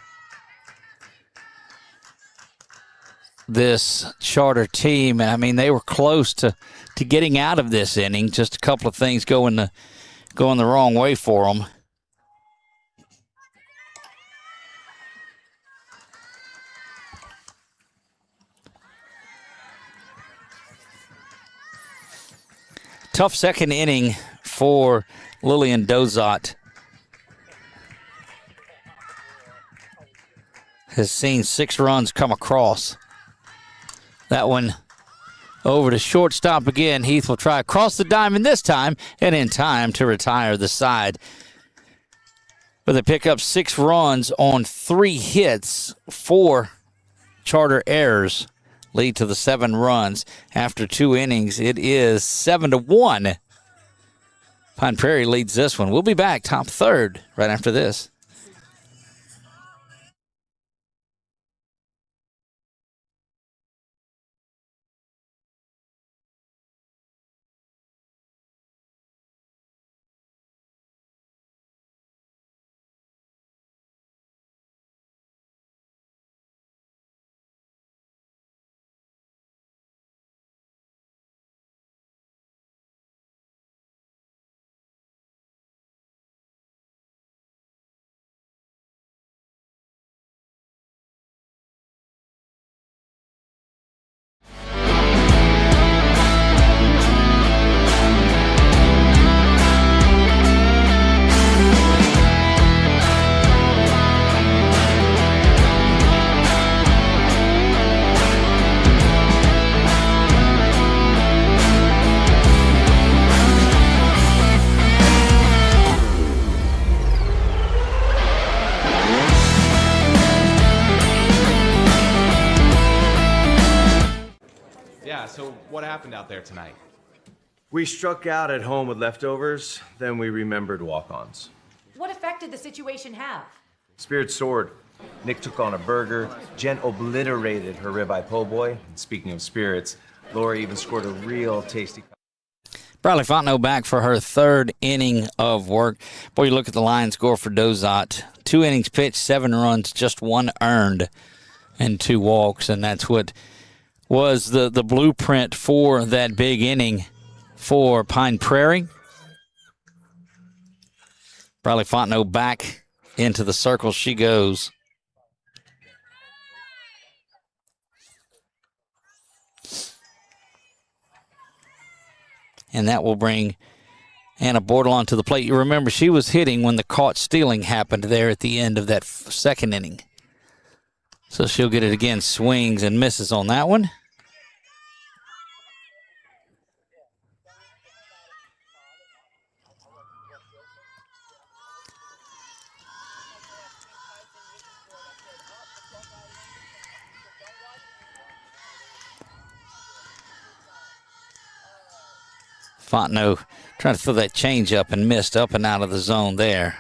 this Charter team. I mean, they were close to getting out of this inning. Just a couple of things going the wrong way for them. Tough second inning for Lillian Dozat. Has seen 6 runs come across. That one over to shortstop again. Heath will try across the diamond this time and in time to retire the side. But they pick up 6 runs on 3 hits. 4 Charter errors lead to the 7 runs. After 2 innings, it is 7-1. Pine Prairie leads this one. We'll be back top third right after this. So what happened out there tonight? We struck out at home with leftovers, then we remembered walk-ons. What effect did the situation have? Spirit soared. Nick took on a burger. Jen obliterated her ribeye po' boy. And speaking of spirits, Laura even scored a real tasty. Bradley Fontenot back for her 3rd inning of work. Boy, you look at the line score for Dozat. 2 innings pitched, 7 runs, just 1 earned, and 2 walks, and that's what was the blueprint for that big inning for Pine Prairie. Bradley Fontenot back into the circle she goes. And that will bring Anna Bordelon to the plate. You remember she was hitting when the caught stealing happened there at the end of that 2nd inning. So she'll get it again, swings and misses on that one. Fontenot trying to throw that change up and missed up and out of the zone there.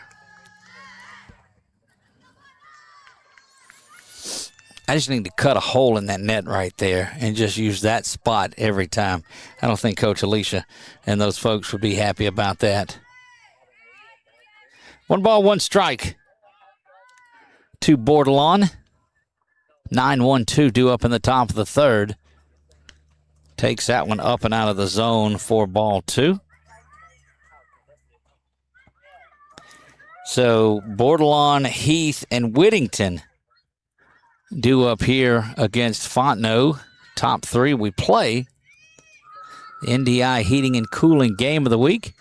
I just need to cut a hole in that net right there and just use that spot every time. I don't think Coach Alicia and those folks would be happy about that. 1 ball, 1 strike to Bordelon. 9-1-2 due up in the top of the third. Takes that one up and out of the zone for ball 2. So Bordelon, Heath, and Whittington due up here against Fontenot. Top 3 we play. The NDI Heating and Cooling Game of the Week.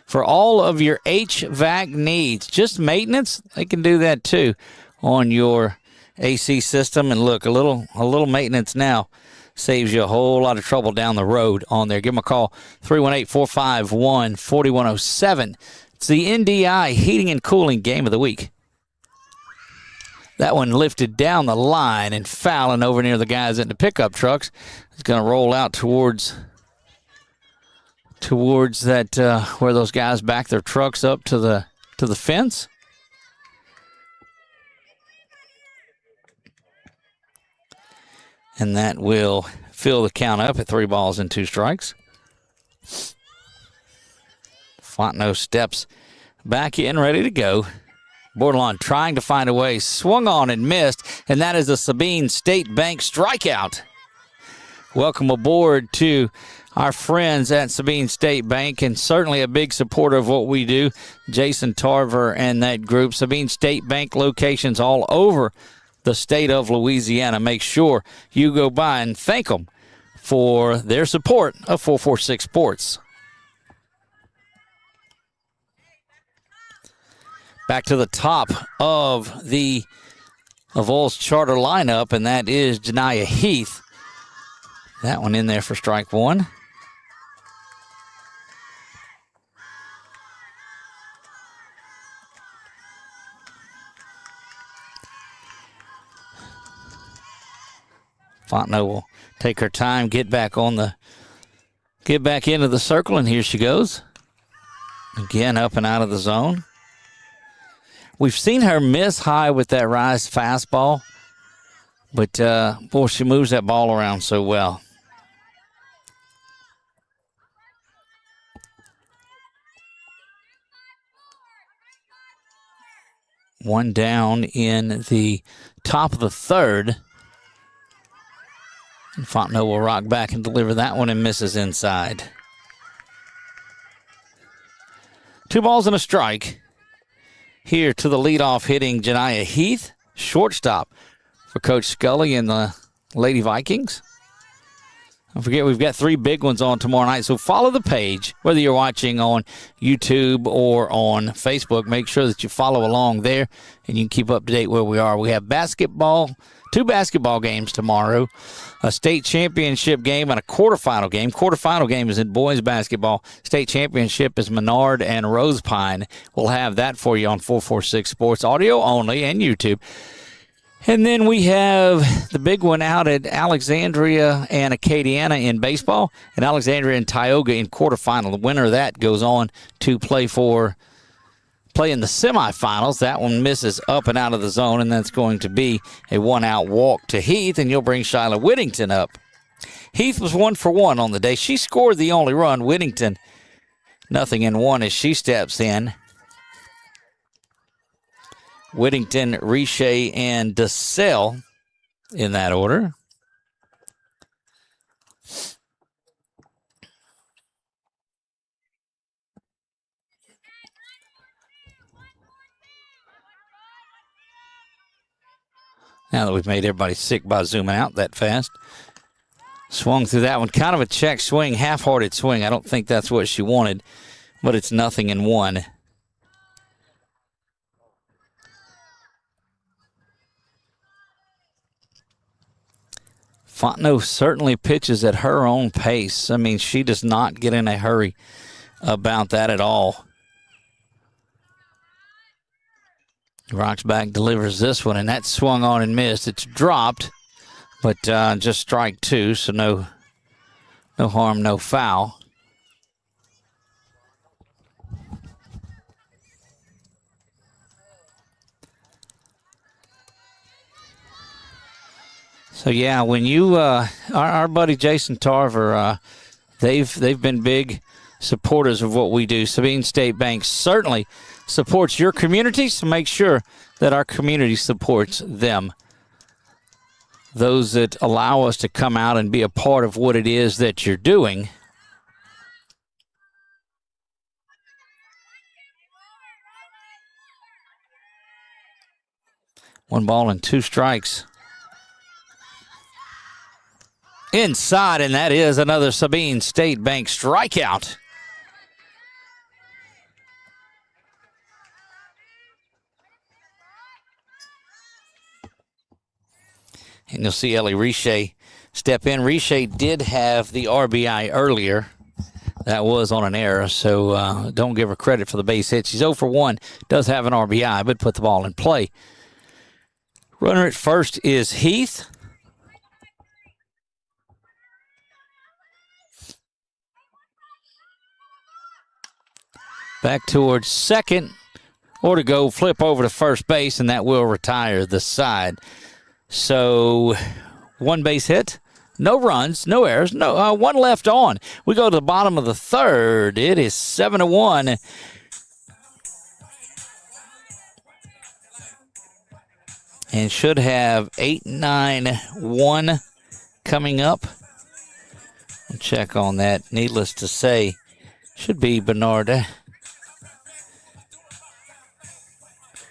For all of your HVAC needs, just maintenance, they can do that too on your AC system. And look, a little maintenance now saves you a whole lot of trouble down the road on there. Give them a call, 318-451-4107. It's the NDI Heating and Cooling Game of the Week. That one lifted down the line and fouling over near the guys in the pickup trucks. It's going to roll out towards that where those guys back their trucks up to the fence. And that will fill the count up at 3 balls and 2 strikes. Fontenot steps back in, ready to go. Bordelon trying to find a way, swung on and missed, and that is a Sabine State Bank strikeout. Welcome aboard to our friends at Sabine State Bank, and certainly a big supporter of what we do, Jason Tarver and that group. Sabine State Bank locations all over the state of Louisiana. Make sure you go by and thank them for their support of 446 Sports. Back to the top of the Avoyelles charter lineup, and that is Janiah Heath. That one in there for strike 1. Fontenot will take her time, get back into the circle, and here she goes. Again, up and out of the zone. We've seen her miss high with that rise fastball, but boy, she moves that ball around so well. One down in the top of the third. And Fontenot will rock back and deliver that one and misses inside. 2 balls and a strike. Here to the leadoff hitting Janiah Heath, shortstop for Coach Scully and the Lady Vikings. Don't forget, we've got 3 big ones on tomorrow night, so follow the page, whether you're watching on YouTube or on Facebook. Make sure that you follow along there, and you can keep up to date where we are. We have basketball, 2 basketball games tomorrow, a state championship game and a quarterfinal game. Quarterfinal game is in boys basketball. State championship is Menard and Rose Pine. We'll have that for you on 446 Sports, audio only, and YouTube. And then we have the big one out at Alexandria and Acadiana in baseball, and Alexandria and Tioga in quarterfinal. The winner of that goes on to play in the semifinals. That one misses up and out of the zone, and that's going to be a 1-out walk to Heath, and you'll bring Shyla Whittington up. Heath was 1 for 1 on the day. She scored the only run. Whittington, 0-1 as she steps in. Whittington, Riche, and DeSalle in that order. Now that we've made everybody sick by zooming out that fast. Swung through that one. Kind of a check swing, half-hearted swing. I don't think that's what she wanted, but it's 0-1. Fontenot certainly pitches at her own pace. I mean, she does not get in a hurry about that at all. Rocks back, delivers this one, and that swung on and missed. It's dropped, but just strike 2, so no harm, no foul. So yeah, when you our buddy Jason Tarver, they've been big supporters of what we do. Sabine State Bank certainly supports your community, so make sure that our community supports them. Those that allow us to come out and be a part of what it is that you're doing. One ball and two strikes. Inside, and that is another Sabine State Bank strikeout. And you'll see Ellie Riche step in. Riche did have the RBI earlier. That was on an error, so don't give her credit for the base hit. She's 0 for 1, does have an RBI, but put the ball in play. Runner at first is Heath. Back towards second, or to go flip over to first base, and that will retire the side. So, one base hit, no runs, no errors, one left on. We go to the bottom of the third. It is 7-1. And should have 8-9-1 coming up. I'll check on that. Needless to say, should be Bernard.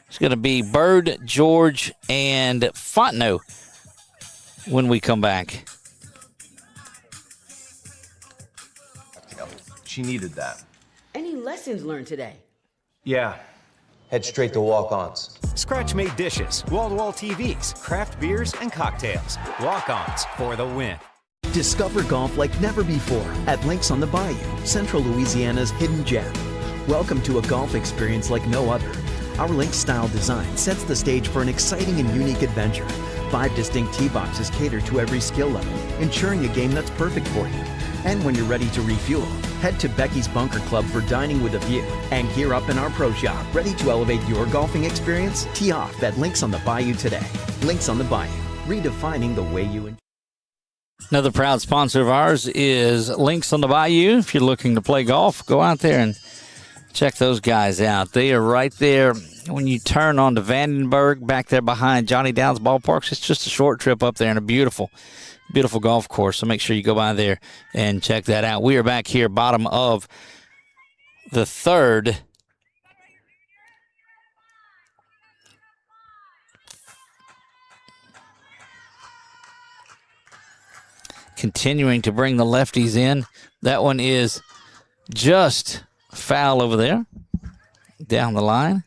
It's going to be Bird, George, and Fontenot when we come back. She needed that. Any lessons learned today? Yeah. Head straight to walk-ons. Scratch-made dishes, wall-to-wall TVs, craft beers, and cocktails. Walk-ons for the win. Discover golf like never before at Links on the Bayou, Central Louisiana's hidden gem. Welcome to a golf experience like no other. Our Links-style design sets the stage for an exciting and unique adventure. 5 distinct tee boxes cater to every skill level, ensuring a game that's perfect for you. And when you're ready to refuel, head to Becky's Bunker Club for dining with a view and gear up in our pro shop, ready to elevate your golfing experience. Tee off at Links on the Bayou today. Links on the Bayou, redefining the way you enjoy. Another proud sponsor of ours is Links on the Bayou. If you're looking to play golf, go out there and check those guys out. They are right there when you turn onto Vandenberg, back there behind Johnny Downs Ballparks. It's just a short trip up there and a beautiful golf course. So make sure you go by there and check that out. We are back here, bottom of the third. Continuing to bring the lefties in. That one is just foul over there, down the line.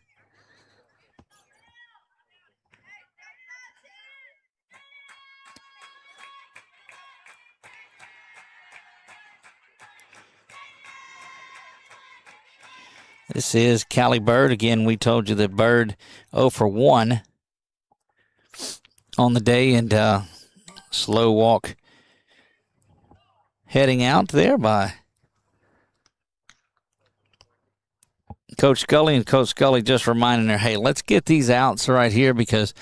This is Callie Bird. Again, we told you that Bird 0 for 1 on the day, and slow walk heading out there by Coach Scully, and Coach Scully just reminding her, hey, let's get these outs right here because,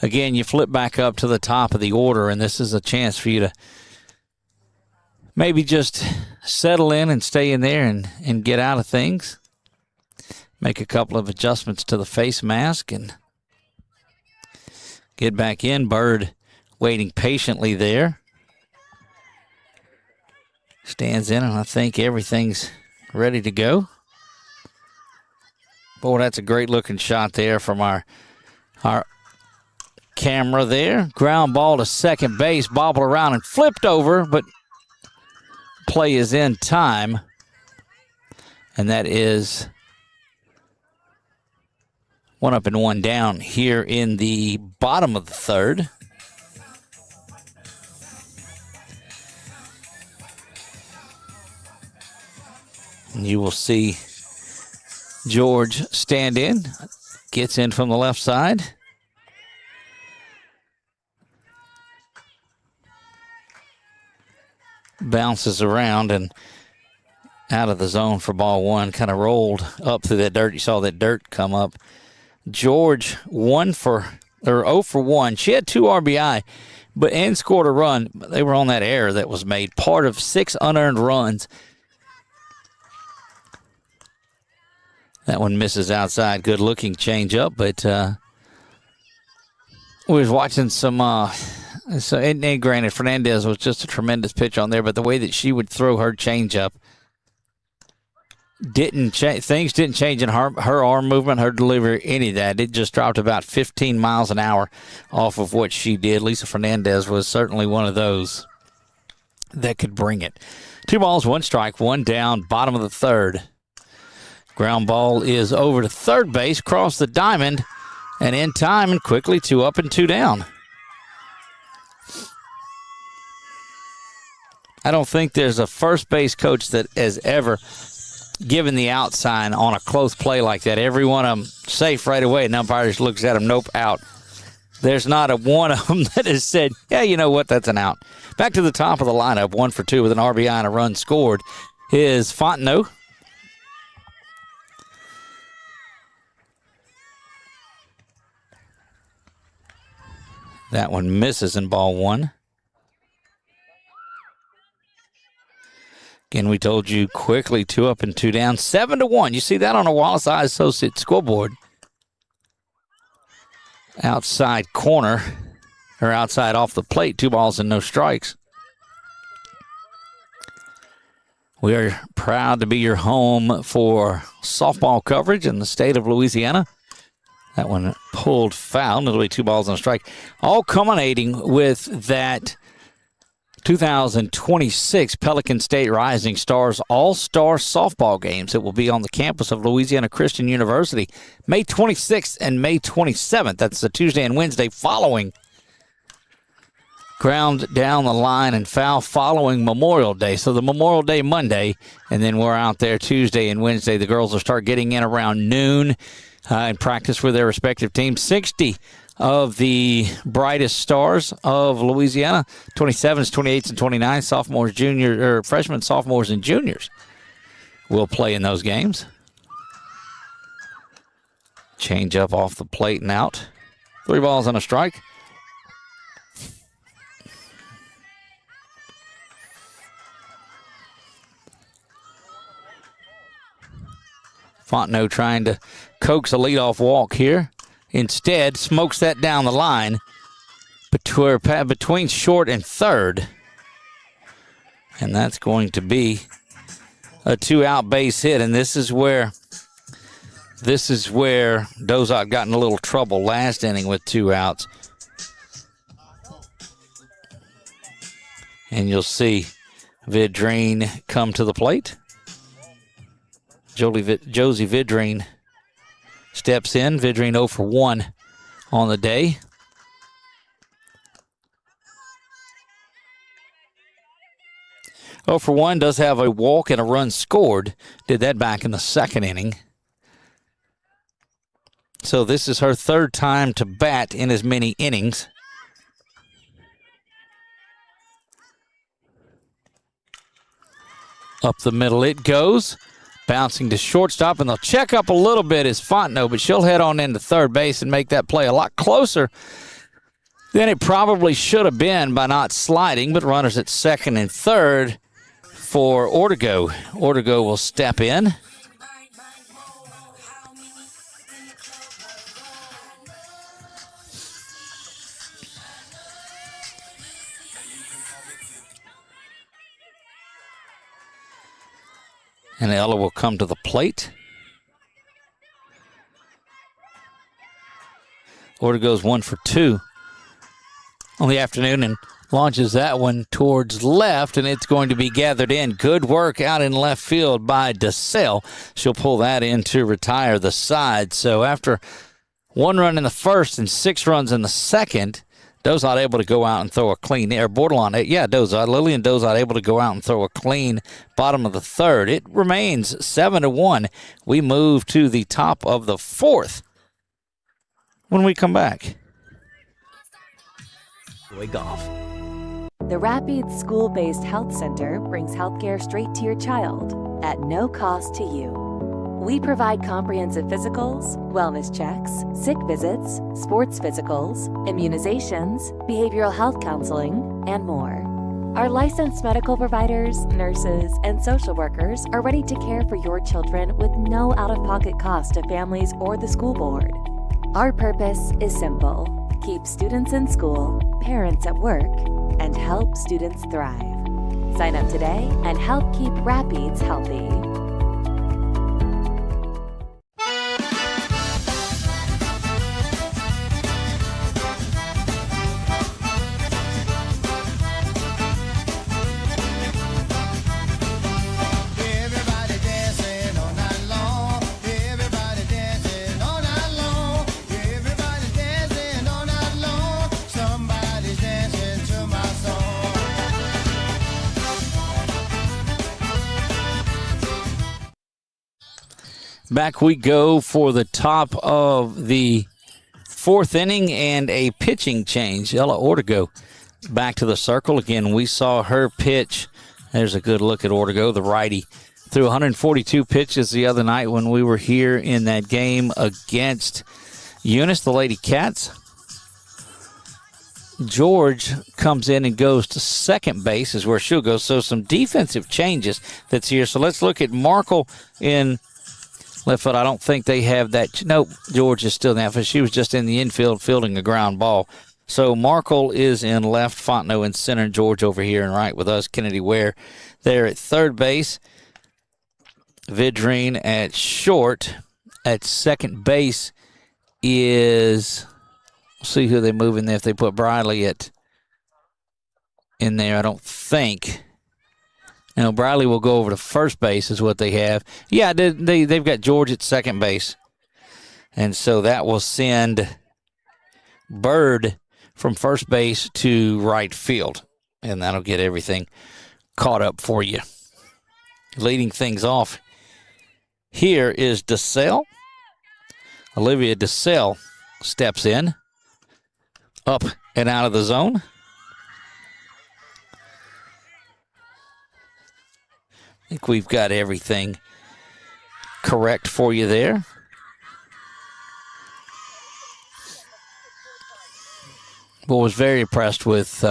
again, you flip back up to the top of the order, and this is a chance for you to maybe just settle in and stay in there and get out of things. Make a couple of adjustments to the face mask and get back in. Bird waiting patiently there. Stands in, and I think everything's ready to go. Boy, that's a great-looking shot there from our camera there. Ground ball to second base, bobbled around and flipped over, but play is in time. And that is 1 up and 1 down here in the bottom of the third. And you will see George stand in, gets in from the left side. Bounces around and out of the zone for ball one, kind of rolled up through that dirt. You saw that dirt come up. George 0 for 1. She had 2 RBI, and scored a run. They were on that error that was made, part of 6 unearned runs. That one misses outside. Good-looking changeup, but we was watching some. And granted, Fernandez was just a tremendous pitch on there, but the way that she would throw her changeup didn't change. Things didn't change in her arm movement, her delivery, any of that. It just dropped about 15 miles an hour off of what she did. Lisa Fernandez was certainly one of those that could bring it. 2 balls, 1 strike, 1 down, bottom of the third. Ground ball is over to third base, across the diamond, and in time and quickly 2 up and 2 down. I don't think there's a first base coach that has ever given the out sign on a close play like that. Every one of them safe right away, and umpire just looks at them, nope, out. There's not a one of them that has said, yeah, you know what, that's an out. Back to the top of the lineup, 1 for 2 with an RBI and a run scored is Fontenot. That one misses in ball 1. Again, we told you quickly 2 up and 2 down, 7-1. You see that on a Wallace Eye Associates scoreboard. Outside corner, or outside off the plate, 2 balls and no strikes. We are proud to be your home for softball coverage in the state of Louisiana. That one pulled foul. It'll be 2 balls and a strike. All culminating with that 2026 Pelican State Rising Stars All-Star Softball Games. It will be on the campus of Louisiana Christian University May 26th and May 27th. That's the Tuesday and Wednesday following. Ground down the line and foul following Memorial Day. So the Memorial Day Monday, and then we're out there Tuesday and Wednesday. The girls will start getting in around noon and practice with their respective teams. 60 of the brightest stars of Louisiana, 27s, 28s, and 29s, sophomores, juniors, or freshmen, sophomores, and juniors will play in those games. Change up off the plate and out. 3 balls and a strike. Fontenot trying to coax a leadoff walk here. Instead, smokes that down the line between short and third. And that's going to be a 2-out base hit. And this is where Dozot got in a little trouble last inning with 2 outs. And you'll see Vidrine come to the plate. Josie Vidrine steps in. Vidrine 0 for 1 on the day. Oh for 1 does have a walk and a run scored. Did that back in the 2nd inning. So this is her 3rd time to bat in as many innings. Up the middle it goes. Bouncing to shortstop, and they'll check up a little bit is Fontenot, but she'll head on into third base and make that play a lot closer than it probably should have been by not sliding, but runners at 2nd and 3rd for Ortego. Ortego will step in. And Ella will come to the plate. Ortego's 1 for 2 on the afternoon and launches that one towards left, and it's going to be gathered in. Good work out in left field by DeSalle. She'll pull that in to retire the side. So after 1 run in the first and 6 runs in the second, Dozot able to go out and throw a clean, or borderline, Dozot, Lillian Dozot able to go out and throw a clean bottom of the 3rd. It remains 7-1. We move to the top of the 4th when we come back. Golf. The Rapids School-Based Health Center brings healthcare straight to your child at no cost to you. We provide comprehensive physicals, wellness checks, sick visits, sports physicals, immunizations, behavioral health counseling, and more. Our licensed medical providers, nurses, and social workers are ready to care for your children with no out-of-pocket cost to families or the school board. Our purpose is simple: keep students in school, parents at work, and help students thrive. Sign up today and help keep Rapides healthy. Back we go for the top of the fourth inning and a pitching change. Ella Ortego back to the circle. Again, we saw her pitch. There's a good look at Ortego, the righty. Threw 142 pitches the other night when we were here in that game against Eunice, the Lady Cats. George comes in and goes to second base is where she'll go. So some defensive changes that's here. So let's look at Markle in left foot. I don't think they have that. Nope, George is still in the outfield. She was just in the infield fielding a ground ball. So Markle is in left, Fontenot in center, and George over here and right with us. Kennedy Ware there at third base. Vidrine at short. At second base is, we'll see who they move in there. If they put Briley in there, I don't think. Now, Briley will go over to first base is what they have. Yeah, they've got George at second base. And so that will send Bird from first base to right field. And that'll get everything caught up for you. Leading things off here is DeSalle. Olivia DeSalle steps in. Up and out of the zone. I think we've got everything correct for you there. But was very impressed with,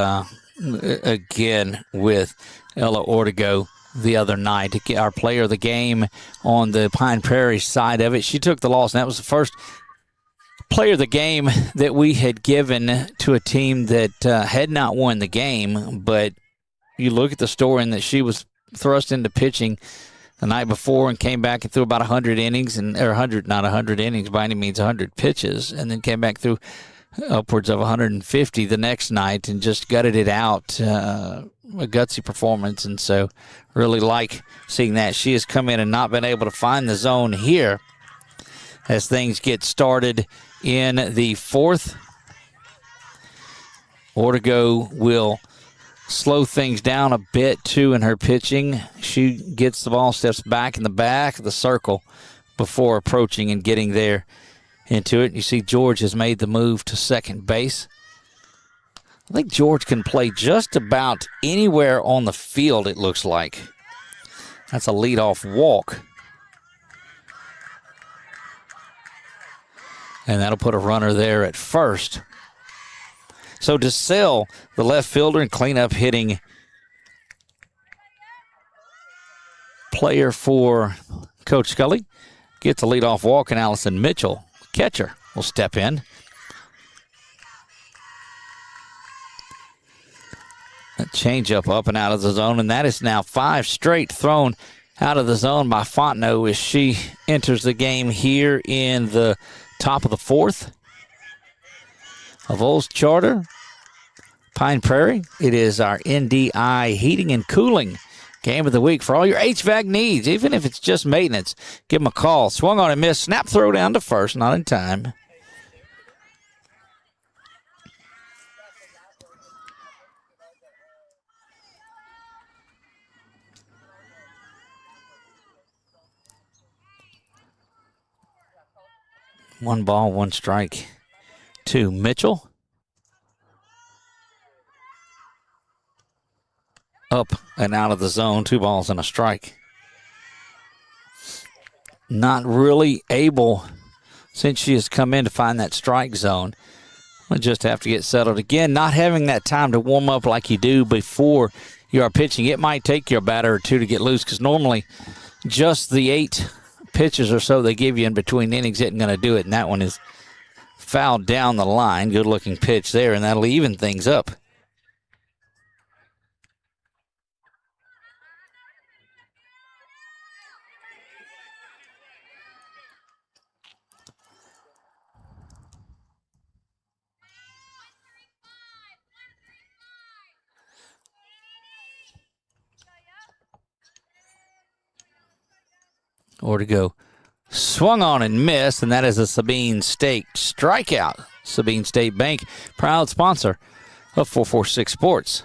again, with Ella Ortego the other night. Our player of the game on the Pine Prairie side of it. She took the loss, and that was the first player of the game that we had given to a team that had not won the game. But you look at the story in that she was thrust into pitching the night before and came back and threw about 100 innings, or 100, not 100 innings by any means, 100 pitches, and then came back through upwards of 150 the next night and just gutted it out. A gutsy performance, and so really like seeing that. She has come in and not been able to find the zone here as things get started in the fourth. Ortego will slow things down a bit, too, in her pitching. She gets the ball, steps back in the back of the circle before approaching and getting there into it. You see George has made the move to second base. I think George can play just about anywhere on the field, it looks like. That's a leadoff walk. And that'll put a runner there at first. So DeSalle, the left fielder and cleanup hitting player for Coach Scully, gets a leadoff walk, and Allison Mitchell, catcher, will step in. A changeup up and out of the zone, and that is now 5 straight thrown out of the zone by Fontenot as she enters the game here in the top of the fourth. Avoyelles Charter, Pine Prairie. It is our NDI Heating and Cooling game of the week for all your HVAC needs, even if it's just maintenance. Give them a call. Swung on and missed. Snap throw down to first, not in time. One ball, one strike to Mitchell. Up and out of the zone, 2 balls and a strike. not really able, since she has come in, to find that strike zone. We'll just have to get settled again. Not having that time to warm up like you do before you are pitching. It might take you a batter or two to get loose, because normally just the 8 pitches or so they give you in between innings isn't going to do it, and that one is fouled down the line. Good-looking pitch there, and that'll even things up. Ortego swung on and missed, and that is a Sabine State strikeout. Sabine State Bank, proud sponsor of 446 Sports.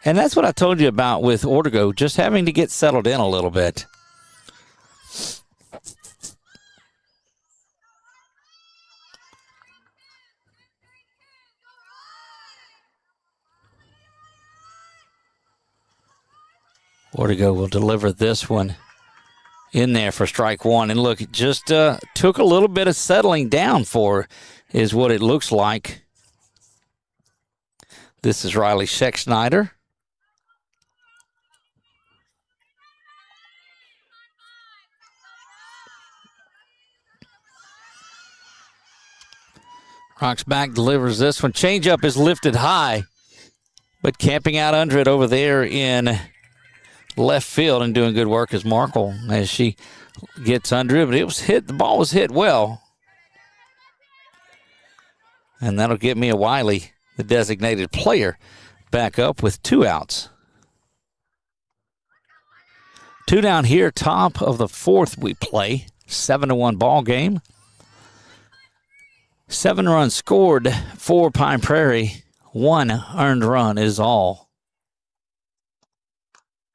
And that's what I told you about with Ortego, just having to get settled in a little bit. Ortego will deliver this one in there for strike one. And look, it just took a little bit of settling down for her, is what it looks like. This is Riley Scheck-Snyder. Rocks back, delivers this one. Changeup is lifted high, but camping out under it over there in left field and doing good work is Markle as she gets under it. But it was hit. The ball was hit well. And that'll get Mia Wiley, the designated player, back up with 2 outs. 2 down here, top of the 4th we play. 7-1 ball game. 7 runs scored for Pine Prairie. 1 earned run is all.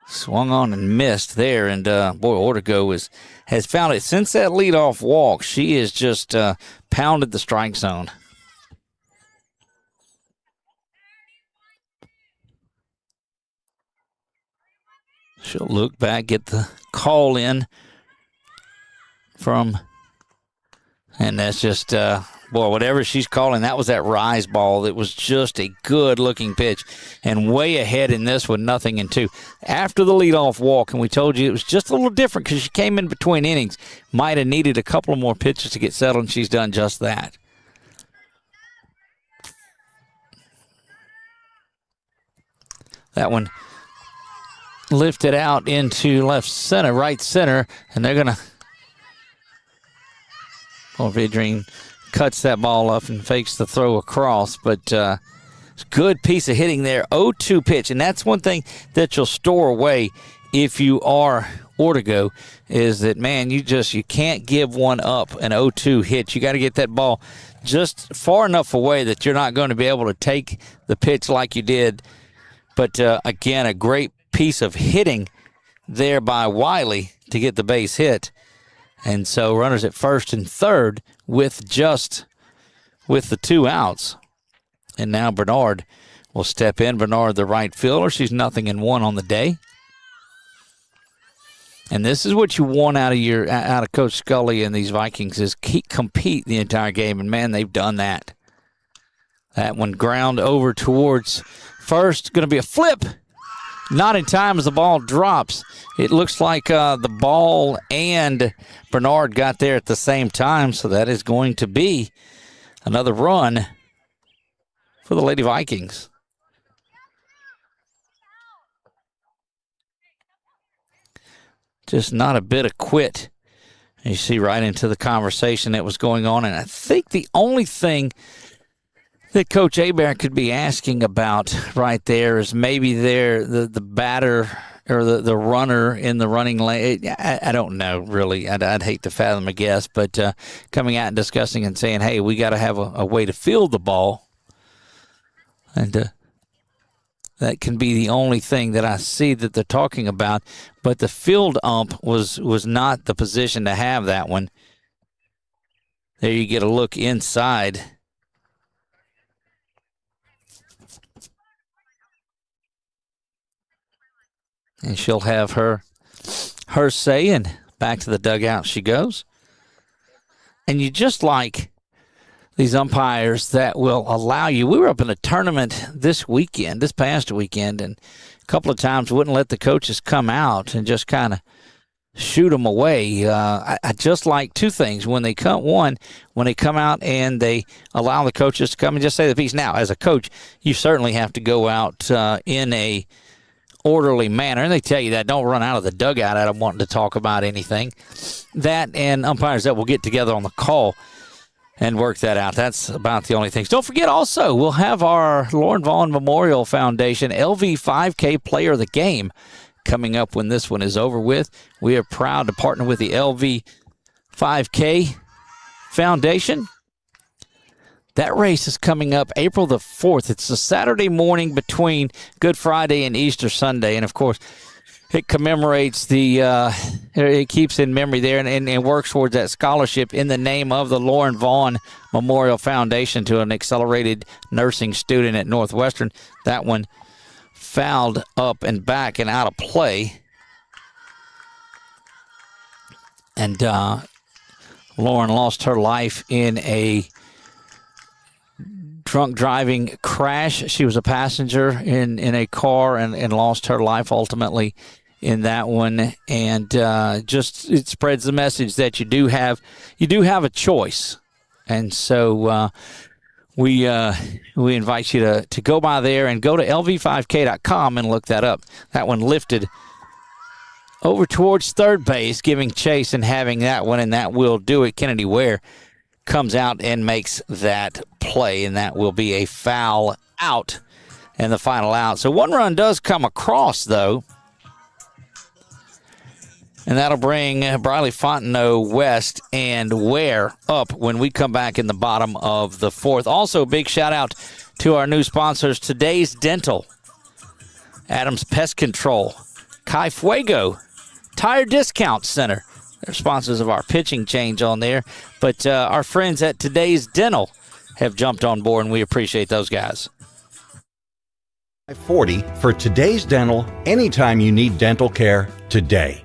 Swung on and missed there, and boy, Ortego has found it. Since that leadoff walk, she has just pounded the strike zone. She'll look back, get the call in from, and that's just, boy, whatever she's calling, that was that rise ball. That was just a good-looking pitch, and way ahead in this one, 0-2. After the leadoff walk, and we told you it was just a little different because she came in between innings, might have needed a couple more pitches to get settled, and she's done just that. That one lifted out into left center, right center, and they're going to, well, Vidrine cuts that ball up and fakes the throw across, but good piece of hitting there. 0-2 pitch, and that's one thing that you'll store away if you are Ortego, is that, man, you can't give one up an 0-2 hit. You got to get that ball just far enough away that you're not going to be able to take the pitch like you did. But again, a great piece of hitting there by Wiley to get the base hit. And so runners at first and third with the 2 outs. And now Bernard will step in. Bernard, the right fielder. She's 0-1 on the day. And this is what you want out of Coach Scully and these Vikings, is compete the entire game. And, man, they've done that. That one ground over towards first. Going to be a flip. Not in time as the ball drops. It looks like the ball and Bernard got there at the same time, so that is going to be another run for the Lady Vikings. Just not a bit of quit. You see right into the conversation that was going on, and I think the only thing that Coach Hebert could be asking about right there is maybe the batter or the runner in the running lane. I don't know, really. I'd hate to fathom a guess, but coming out and discussing and saying, hey, we got to have a way to field the ball. And that can be the only thing that I see that they're talking about. But the field ump was not the position to have that one. There you get a look inside. And she'll have her say, and back to the dugout she goes. And you just like these umpires that will allow you. We were up in a tournament this past weekend, and a couple of times wouldn't let the coaches come out and just kind of shoot them away. I just like two things. When they come out and they allow the coaches to come and just say the piece. Now, as a coach, you certainly have to go out in a orderly manner, and they tell you that. Don't run out of the dugout out of wanting to talk about anything. That and umpires that will get together on the call and work that out. That's about the only things. Don't forget also, we'll have our Lauren Vaughn Memorial Foundation LV 5K Player of the Game coming up when this one is over with. We are proud to partner with the LV 5K Foundation. That race is coming up April the 4th. It's a Saturday morning between Good Friday and Easter Sunday. And, of course, it commemorates it keeps in memory there and works towards that scholarship in the name of the Lauren Vaughn Memorial Foundation to an accelerated nursing student at Northwestern. That one fouled up and back and out of play. And Lauren lost her life in a drunk driving crash. She was a passenger in a car and lost her life ultimately in that one. And just it spreads the message that you do have a choice. And so we invite you to go by there and go to lv5k.com and look that up. That one lifted over towards third base, giving chase and having that one, and that will do it. Kennedy Ware comes out and makes that play, and that will be a foul out and the final out. So one run does come across, though, and that'll bring Briley Fontenot West and Ware up when we come back in the bottom of the fourth. Also, big shout-out to our new sponsors, Today's Dental, Adams Pest Control, Kai Fuego, Tire Discount Center. They're sponsors of our pitching change on there. But our friends at Today's Dental have jumped on board, and we appreciate those guys. 40 for Today's Dental, anytime you need dental care today.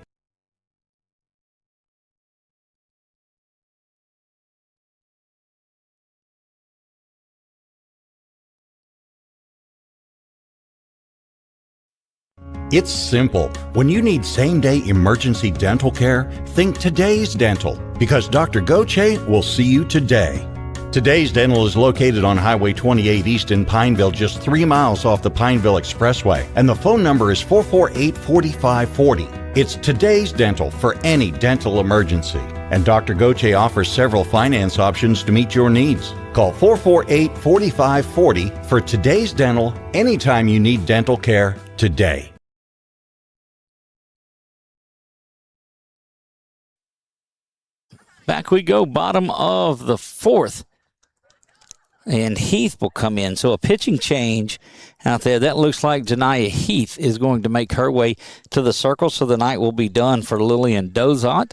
It's simple. When you need same-day emergency dental care, think Today's Dental, because Dr. Goche will see you today. Today's Dental is located on Highway 28 East in Pineville, just 3 miles off the Pineville Expressway, and the phone number is 448-4540. It's Today's Dental for any dental emergency, and Dr. Goche offers several finance options to meet your needs. Call 448-4540 for Today's Dental, anytime you need dental care today. Back we go, bottom of the fourth. And Heath will come in. So a pitching change out there. That looks like Janiah Heath is going to make her way to the circle. So the night will be done for Lillian Dozot.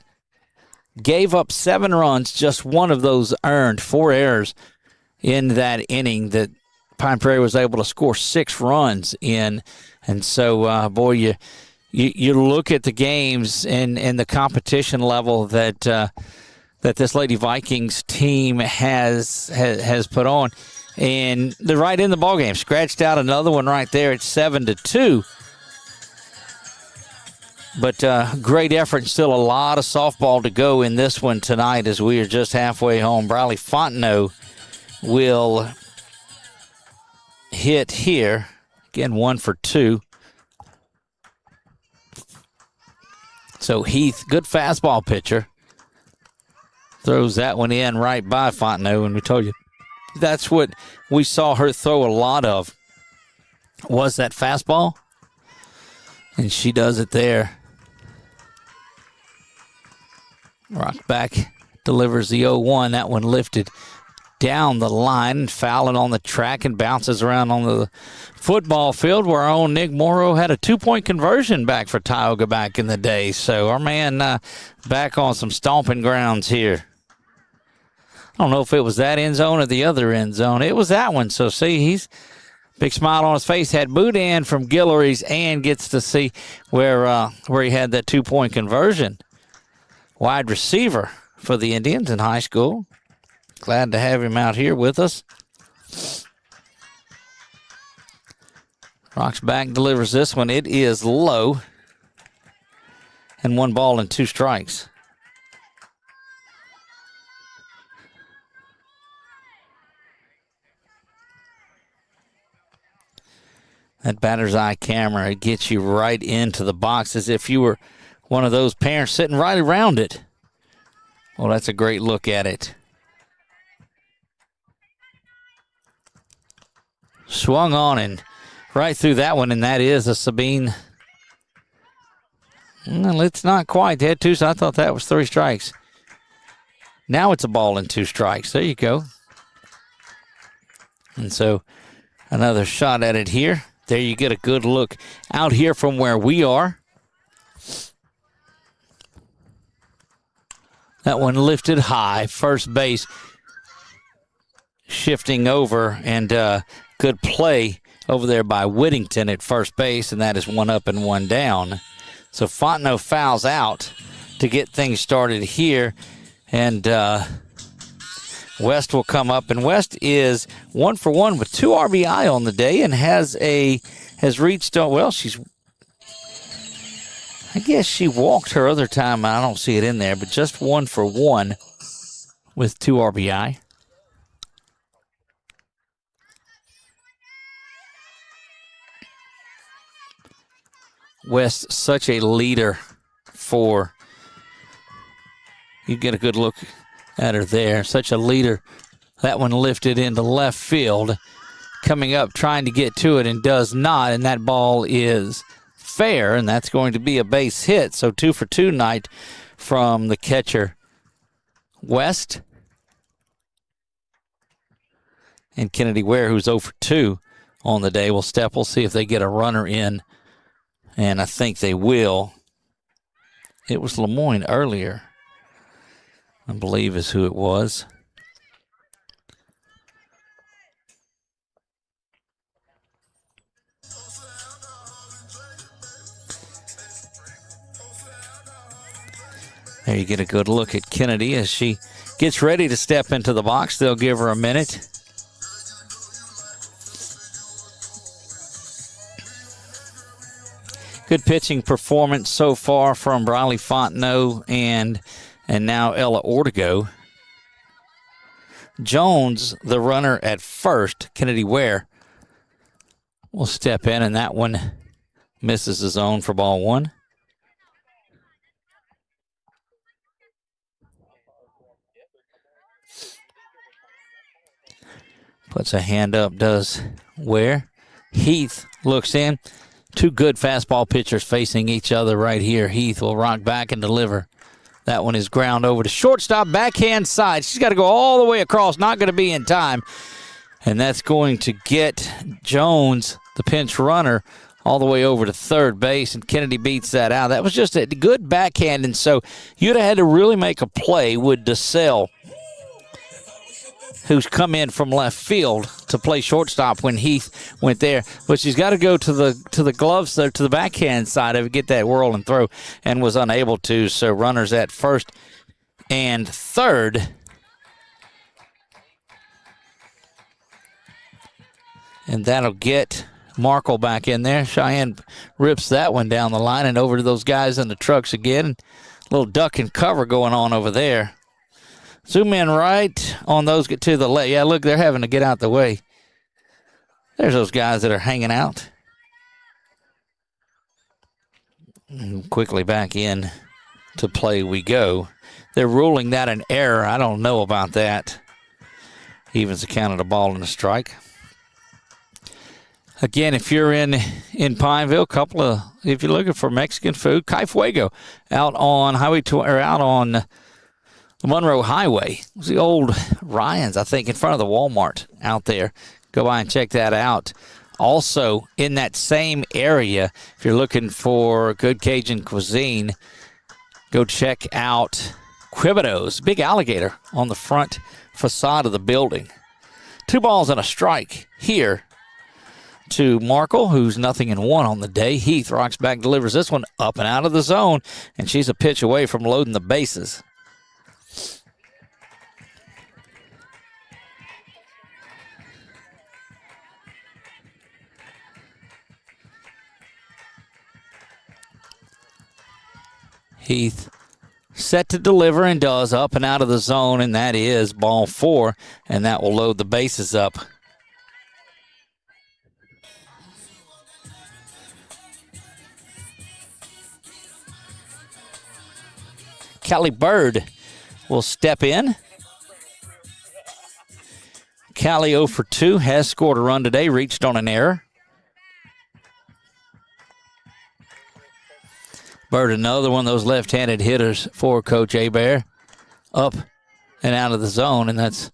Gave up 7 runs, just one of those earned. 4 errors in that inning that Pine Prairie was able to score 6 runs in. And so, boy, you look at the games and the competition level that this Lady Vikings team has put on, and they're right in the ballgame. Scratched out another one right there at 7-2. But great effort, and still a lot of softball to go in this one tonight as we are just halfway home. Briley Fontenot will hit here. Again, 1 for 2. So Heath, good fastball pitcher. Throws that one in right by Fontenot, and we told you that's what we saw her throw a lot of, was that fastball, and she does it there. Rock back, delivers the 0-1. That one lifted down the line, fouling on the track and bounces around on the football field where our own Nick Morrow had a 2-point conversion back for Tioga back in the day. So our man back on some stomping grounds here. I don't know if it was that end zone or the other end zone. It was that one. So see, he's Big smile on his face. Had Boudin from Guillory's and gets to see where he had that 2-point conversion. Wide receiver for the Indians in high school. Glad to have him out here with us. Rocks back, delivers this one. It is low. And 1 ball and 2 strikes. That batter's eye camera, it gets you right into the box as if you were one of those parents sitting right around it. Well, that's a great look at it. Swung on and right through that one, and that is a Sabine. Well, it's not quite. They had 2, so I thought that was 3 strikes. Now it's a ball and 2 strikes. There you go. And so another shot at it here. There you get a good look out here from where we are. That one lifted high, first base shifting over, and good play over there by Whittington at first base, and that is 1 up and 1 down. So Fontenot fouls out to get things started here, and West will come up, and West is 1 for 1 with 2 RBI on the day, and has reached. Well, I guess she walked her other time. I don't see it in there, but just 1 for 1 with 2 RBI. West, such a leader for. You get a good look at her there. Such a leader. That one lifted into left field. Coming up, trying to get to it, and does not. And that ball is fair, and that's going to be a base hit. So 2 for 2 night from the catcher, West. And Kennedy Ware, who's 0 for 2 on the day, will step. We'll see if they get a runner in. And I think they will. It was Lemoyne earlier, I believe is who it was. There you get a good look at Kennedy as she gets ready to step into the box. They'll give her a minute. Good pitching performance so far from Briley Fontenot and now Ella Ortego. Jones, the runner at first, Kennedy Ware, will step in, and that one misses the zone for ball 1. Puts a hand up, does Ware. Heath looks in. 2 good fastball pitchers facing each other right here. Heath will rock back and deliver. That one is ground over to shortstop, backhand side. She's got to go all the way across, not going to be in time. And that's going to get Jones, the pinch runner, all the way over to third base, and Kennedy beats that out. That was just a good backhand, and so you'd have had to really make a play with DeSalle, who's come in from left field to play shortstop when Heath went there. But she's got to go to the gloves there, to the backhand side of it, get that whirl and throw, and was unable to. So runners at first and third. And that'll get Markle back in there. Cheyenne rips that one down the line and over to those guys in the trucks again. A little duck and cover going on over there. Zoom in right on those, get to the left. Yeah, look, they're having to get out the way. There's those guys that are hanging out. And quickly back in to play we go. They're ruling that an error. I don't know about that. Evens the count of a ball and a strike. Again, if you're in Pineville, if you're looking for Mexican food, Kai Fuego out on out on Monroe Highway. It was the old Ryan's, I think, in front of the Walmart out there. Go by and check that out. Also, in that same area, if you're looking for good Cajun cuisine, go check out Quibido's, big alligator on the front facade of the building. 2 balls and a strike here to Markle, who's 0-1 on the day. Heath rocks back, delivers this one up and out of the zone, and she's a pitch away from loading the bases. Heath set to deliver and does up and out of the zone, and that is ball 4, and that will load the bases up. Callie Bird will step in. Callie 0 for 2, has scored a run today, reached on an error. Bird, another one of those left-handed hitters for Coach Hebert. Up and out of the zone, and that's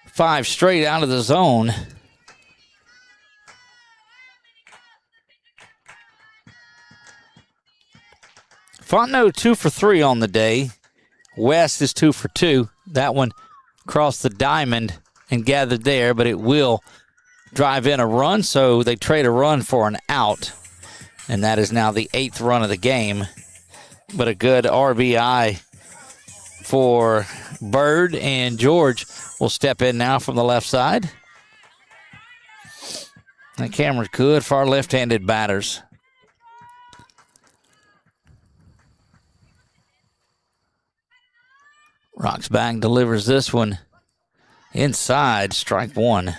5 straight out of the zone. Fontenot 2 for 3 on the day. West is 2 for 2. That one crossed the diamond and gathered there, but it will drive in a run, so they trade a run for an out. And that is now the 8th run of the game. But a good RBI for Bird, and George will step in now from the left side. That camera's good for our left-handed batters. Rocks back, delivers this one inside, strike 1.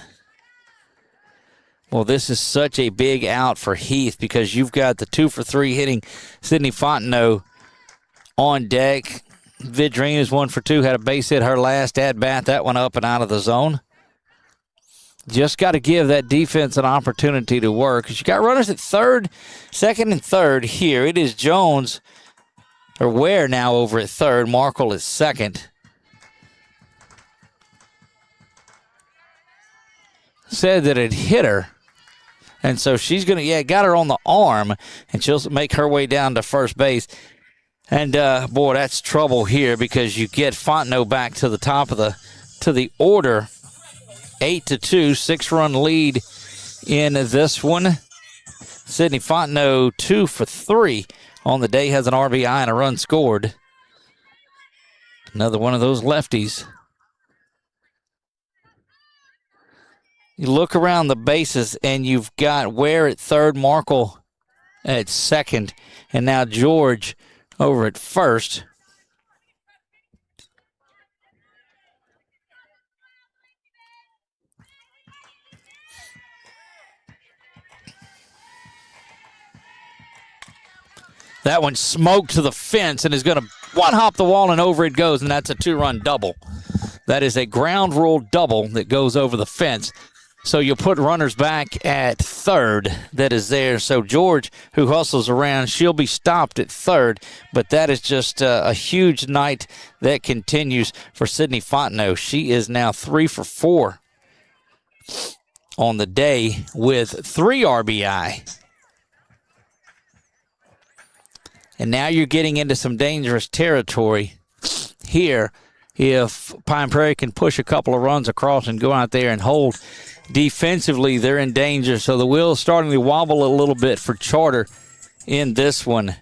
Well, this is such a big out for Heath because you've got the 2 for 3 hitting Sydney Fontenot on deck. Vidrine is 1 for 2, had a base hit her last at-bat. That one up and out of the zone. Just got to give that defense an opportunity to work. You got runners at third, second, and third here. It is Jones, or Ware now over at third. Markle is second. Said that it hit her. And so she's going to, got her on the arm, and she'll make her way down to first base. And, boy, that's trouble here because you get Fontenot back to the top of the order. 8-2, 6-run lead in this one. Sydney Fontenot 2 for 3 on the day, has an RBI and a run scored. Another one of those lefties. You look around the bases, and you've got Ware at third, Markle at second, and now George over at first. That one smoked to the fence and is going to one-hop the wall, and over it goes, and that's a 2-run double. That is a ground rule double that goes over the fence. So you'll put runners back at third that is there. So George, who hustles around, she'll be stopped at third. But that is just a huge night that continues for Sydney Fontenot. She is now 3 for 4 on the day with 3 RBI. And now you're getting into some dangerous territory here. If Pine Prairie can push a couple of runs across and go out there and hold defensively, they're in danger. So the wheel's starting to wobble a little bit for Charter in this one.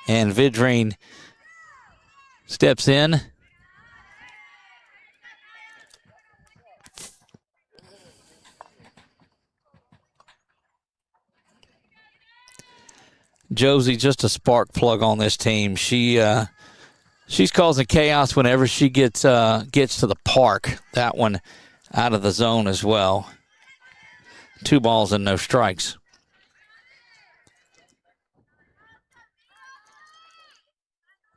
And Vidrine steps in. Josie, just a spark plug on this team. She's causing chaos whenever she gets to the park. That one out of the zone as well. 2 balls and no strikes.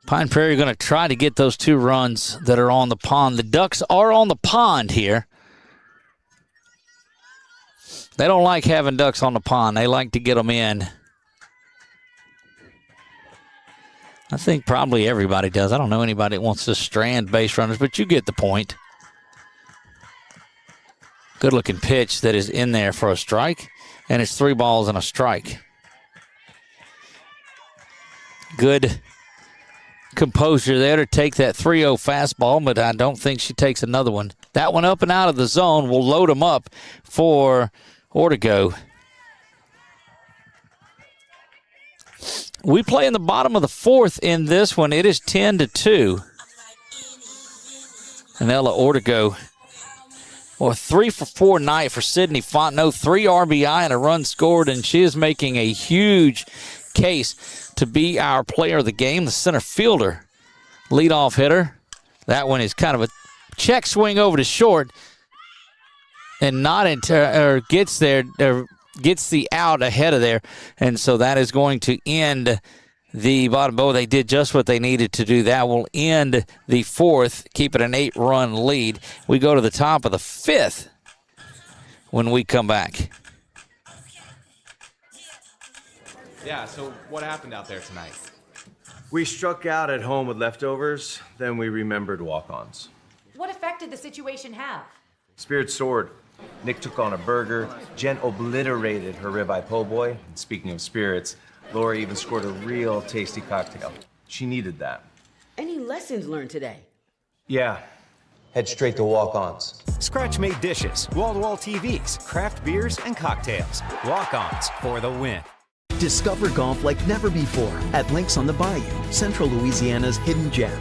Pine Prairie going to try to get those 2 runs that are on the pond. The Ducks are on the pond here. They don't like having ducks on the pond. They like to get them in. I think probably everybody does. I don't know anybody that wants to strand base runners, but you get the point. Good-looking pitch that is in there for a strike, and it's 3 balls and a strike. Good composure there to take that 3-0 fastball, but I don't think she takes another one. That one up and out of the zone will load them up for Ortego. We play in the bottom of the fourth in this one. It is 10-2. And Ella Ortego, well, 3-for-4 night for Sydney Fontenot, 3 RBI and a run scored, and she is making a huge case to be our player of the game, the center fielder, leadoff hitter. That one is kind of a check swing over to short, and not gets there, or gets the out ahead of there, and so that is going to end the bottom. They did just what they needed to do. That will end the fourth, keep it an 8-run lead. We go to the top of the fifth when we come back. Yeah, so what happened out there tonight? We struck out at home with leftovers, then we remembered walk-ons. What effect did the situation have? Spirit soared. Nick took on a burger. Jen obliterated her ribeye po' boy. And speaking of spirits, Laura even scored a real tasty cocktail. She needed that. Any lessons learned today? Yeah. Head straight to walk-ons. Scratch-made dishes, wall-to-wall TVs, craft beers, and cocktails. Walk-ons for the win. Discover golf like never before at Links on the Bayou, Central Louisiana's hidden gem.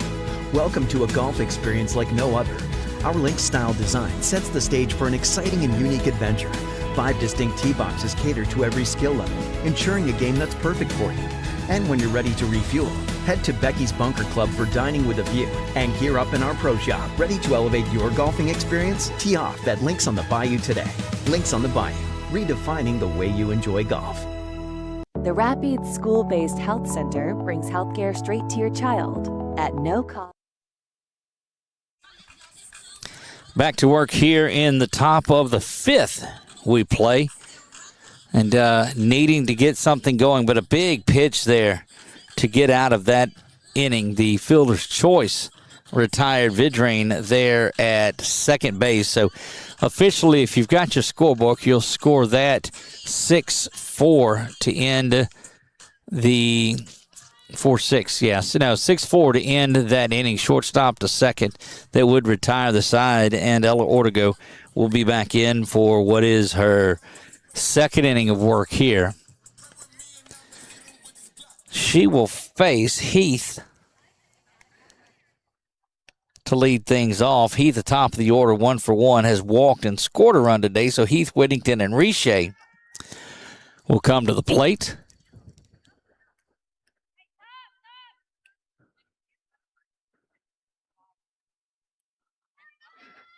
Welcome to a golf experience like no other. Our Links-style design sets the stage for an exciting and unique adventure. 5 distinct tee boxes cater to every skill level, ensuring a game that's perfect for you. And when you're ready to refuel, head to Becky's Bunker Club for dining with a view, and gear up in our pro shop, ready to elevate your golfing experience. Tee off at Links on the Bayou today. Links on the Bayou, redefining the way you enjoy golf. The Rapides School-Based Health Center brings healthcare straight to your child at no cost. Back to work here in the top of the fifth we play. And needing to get something going, but a big pitch there to get out of that inning. The fielder's choice retired Vidrain there at second base. So officially, if you've got your scorebook, you'll score that 6-4 to end the 4-6. Yes, no, 6-4 to end that inning. Shortstop to second that would retire the side, and Ella Ortego will be back in for what is her second inning of work here. She will face Heath to lead things off. Heath, the top of the order, 1 for 1, has walked and scored a run today. So Heath, Whittington, and Riche will come to the plate.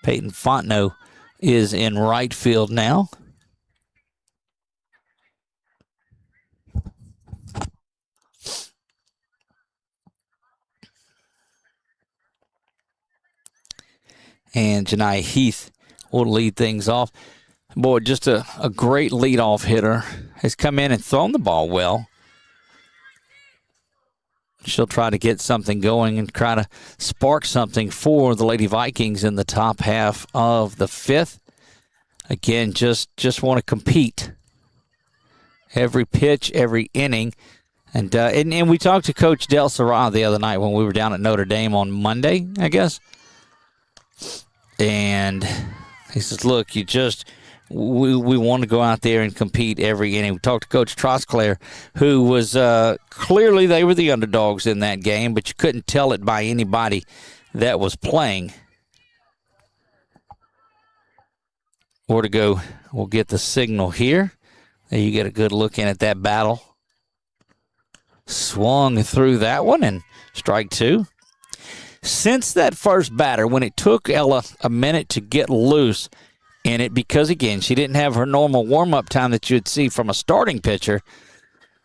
Peyton Fontenot is in right field now. And Janiyah Heath will lead things off. Boy, just a great leadoff hitter. Has come in and thrown the ball well. She'll try to get something going and try to spark something for the Lady Vikings in the top half of the fifth. Again, just want to compete. Every pitch, every inning. And we talked to Coach Del Serra the other night when we were down at Notre Dame on Monday, I guess. And he says, look, we want to go out there and compete every inning. We talked to Coach Trosclair, who was clearly they were the underdogs in that game, but you couldn't tell it by anybody that was playing. Ortego will get the signal here. There you get a good look in at that battle. Swung through that one, and strike 2. Since that first batter, when it took Ella a minute to get loose in it, because, again, she didn't have her normal warm-up time that you'd see from a starting pitcher,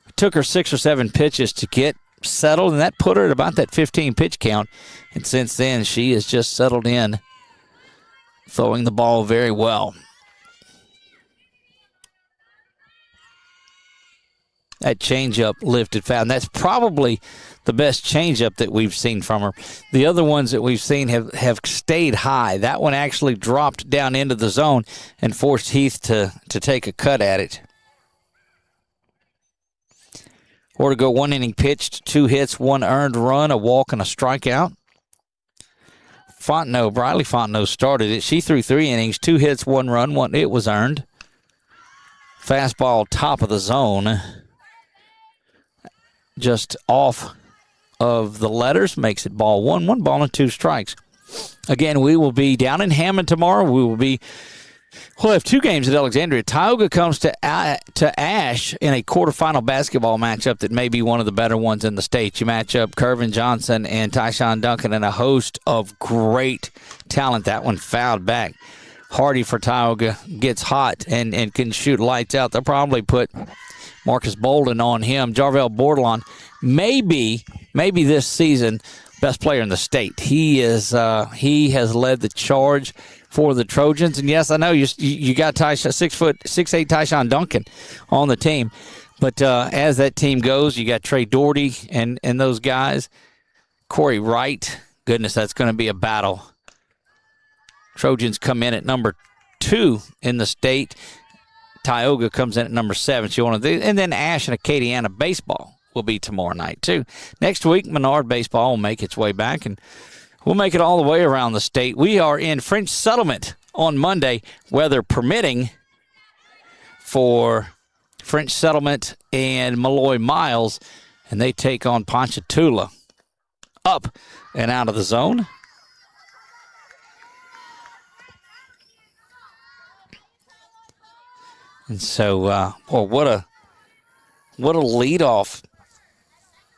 it took her 6 or 7 pitches to get settled, and that put her at about that 15-pitch count. And since then, she has just settled in, throwing the ball very well. That changeup lifted foul, and that's probably the best changeup that we've seen from her. The other ones that we've seen have stayed high. That one actually dropped down into the zone and forced Heath to take a cut at it. Ortego 1 inning pitched, 2 hits, 1 earned run, a walk, and a strikeout. Briley Fontenot started it. She threw 3 innings, 2 hits, 1 run, 1 it was earned. Fastball top of the zone. Just off of the letters, makes it ball 1, 1 ball and 2 strikes. Again, we will be down in Hammond tomorrow. We'll have 2 games at Alexandria. Tioga comes to Ash in a quarterfinal basketball matchup that may be one of the better ones in the state. You match up Kervin Johnson and Tyshawn Duncan and a host of great talent. That one fouled back. Hardy for Tioga gets hot and can shoot lights out. They'll probably put Marcus Bolden on him. Jarvell Bordelon, maybe this season, best player in the state. He has led the charge for the Trojans. And yes, I know you got 6'8" Tyshawn Duncan on the team. But as that team goes, you got Trey Doherty and those guys. Corey Wright. Goodness, that's going to be a battle. Trojans come in at number 2 in the state. Tioga comes in at number 7. And then Ash and Acadiana baseball will be tomorrow night, too. Next week, Menard baseball will make its way back, and we'll make it all the way around the state. We are in French Settlement on Monday, weather permitting, for French Settlement and Malloy Miles, and they take on Ponchatoula. Up and out of the zone. And so, what a leadoff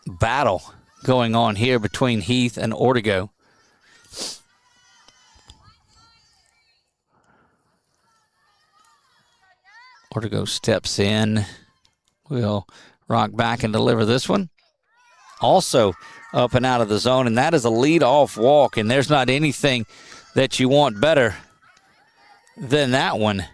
battle going on here between Heath and Ortego. Ortego steps in. We'll rock back and deliver this one. Also up and out of the zone, and that is a leadoff walk, and there's not anything that you want better than that one.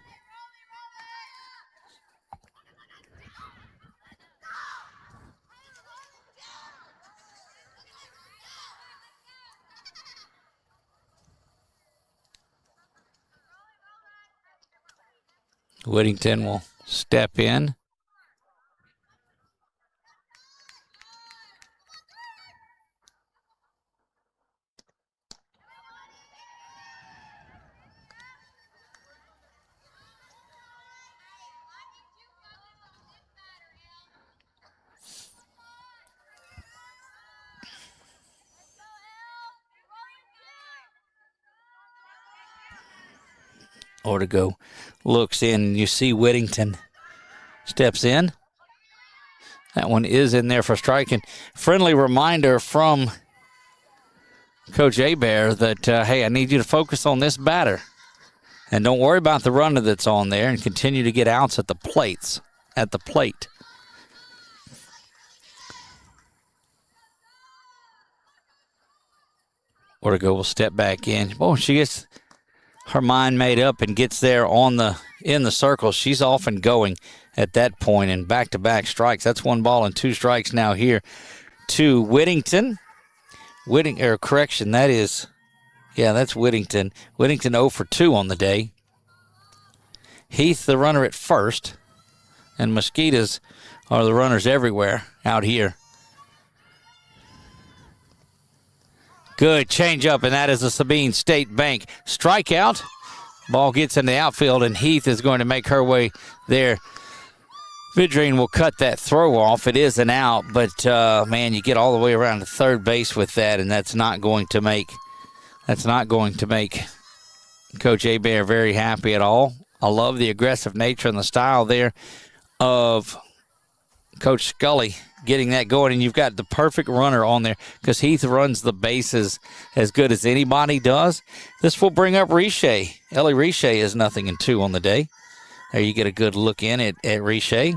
Whittington will step in. Ortego looks in. You see Whittington steps in. That one is in there for striking. Friendly reminder from Coach Hebert that, hey, I need you to focus on this batter. And don't worry about the runner that's on there, and continue to get outs at the plate. Ortego will step back in. Oh, she gets her mind made up and gets there in the circle. She's off and going at that point, and back-to-back strikes. That's 1 ball and 2 strikes now here to Whittington. That's Whittington. Whittington 0 for 2 on the day. Heath, the runner at first, and Mosquitoes are the runners everywhere out here. Good changeup, and that is a Sabine State Bank strikeout. Ball gets in the outfield, and Heath is going to make her way there. Vidrine will cut that throw off. It is an out, but, man, you get all the way around to third base with that, and that's not going to make Coach Hebert very happy at all. I love the aggressive nature and the style there of Coach Scully getting that going, and you've got the perfect runner on there because Heath runs the bases as good as anybody does. This will bring up Riche. Ellie Riche is 0-2 on the day. There you get a good look in at Riche.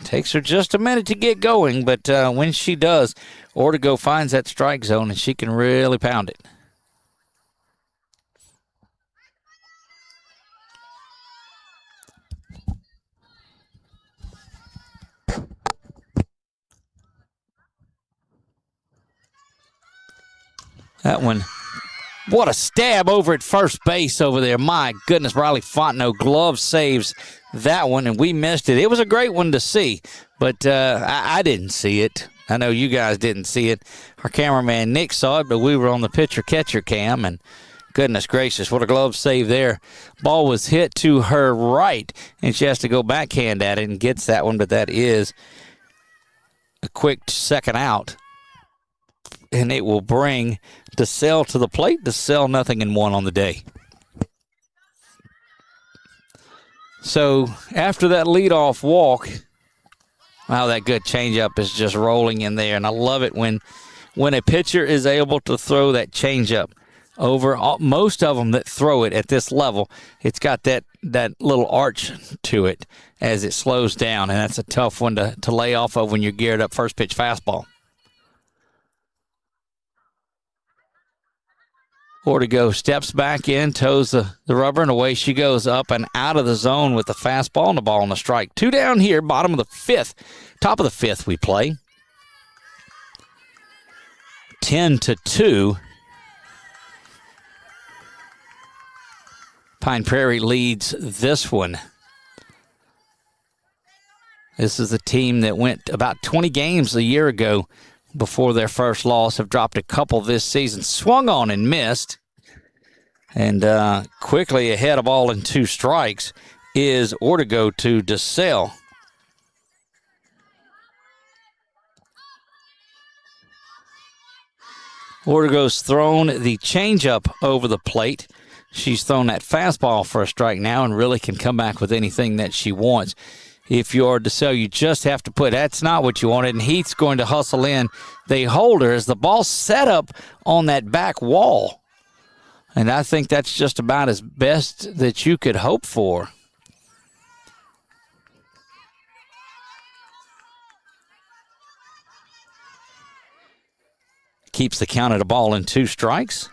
Takes her just a minute to get going, but when she does, Ortego finds that strike zone, and she can really pound it. That one What a stab over at first base over there. My goodness, Riley Fontenot glove saves that one, and we missed it. It was a great one to see, but I didn't see it. I know you guys didn't see it. Our cameraman Nick saw it, but we were on the pitcher-catcher cam, and goodness gracious, what a glove save there. Ball was hit to her right, and she has to go backhand at it and gets that one, but that is a quick second out. And it will bring DeSalle to the plate. DeSalle 0-1 on the day. So after that leadoff walk, wow, that good changeup is just rolling in there. And I love it when a pitcher is able to throw that changeup over. Most of them that throw it at this level, it's got that little arch to it as it slows down. And that's a tough one to lay off of when you're geared up first pitch fastball. Ortego steps back in, toes the rubber, and away she goes up and out of the zone with the fastball and the ball on the strike. 2 down here, bottom of the 5th. Top of the 5th we play. 10-2. Pine Prairie leads this one. This is a team that went about 20 games a year ago before their first loss, have dropped a couple this season, swung on and missed. And quickly ahead of all in 2 strikes is Ortego to DeSalle. Ortego's thrown the changeup over the plate. She's thrown that fastball for a strike now and really can come back with anything that she wants. If you're DeSalle, you just have to put, that's not what you wanted, and Heath's going to hustle in. They hold her as the ball set up on that back wall. And I think that's just about as best that you could hope for. Keeps the count at a ball in 2 strikes.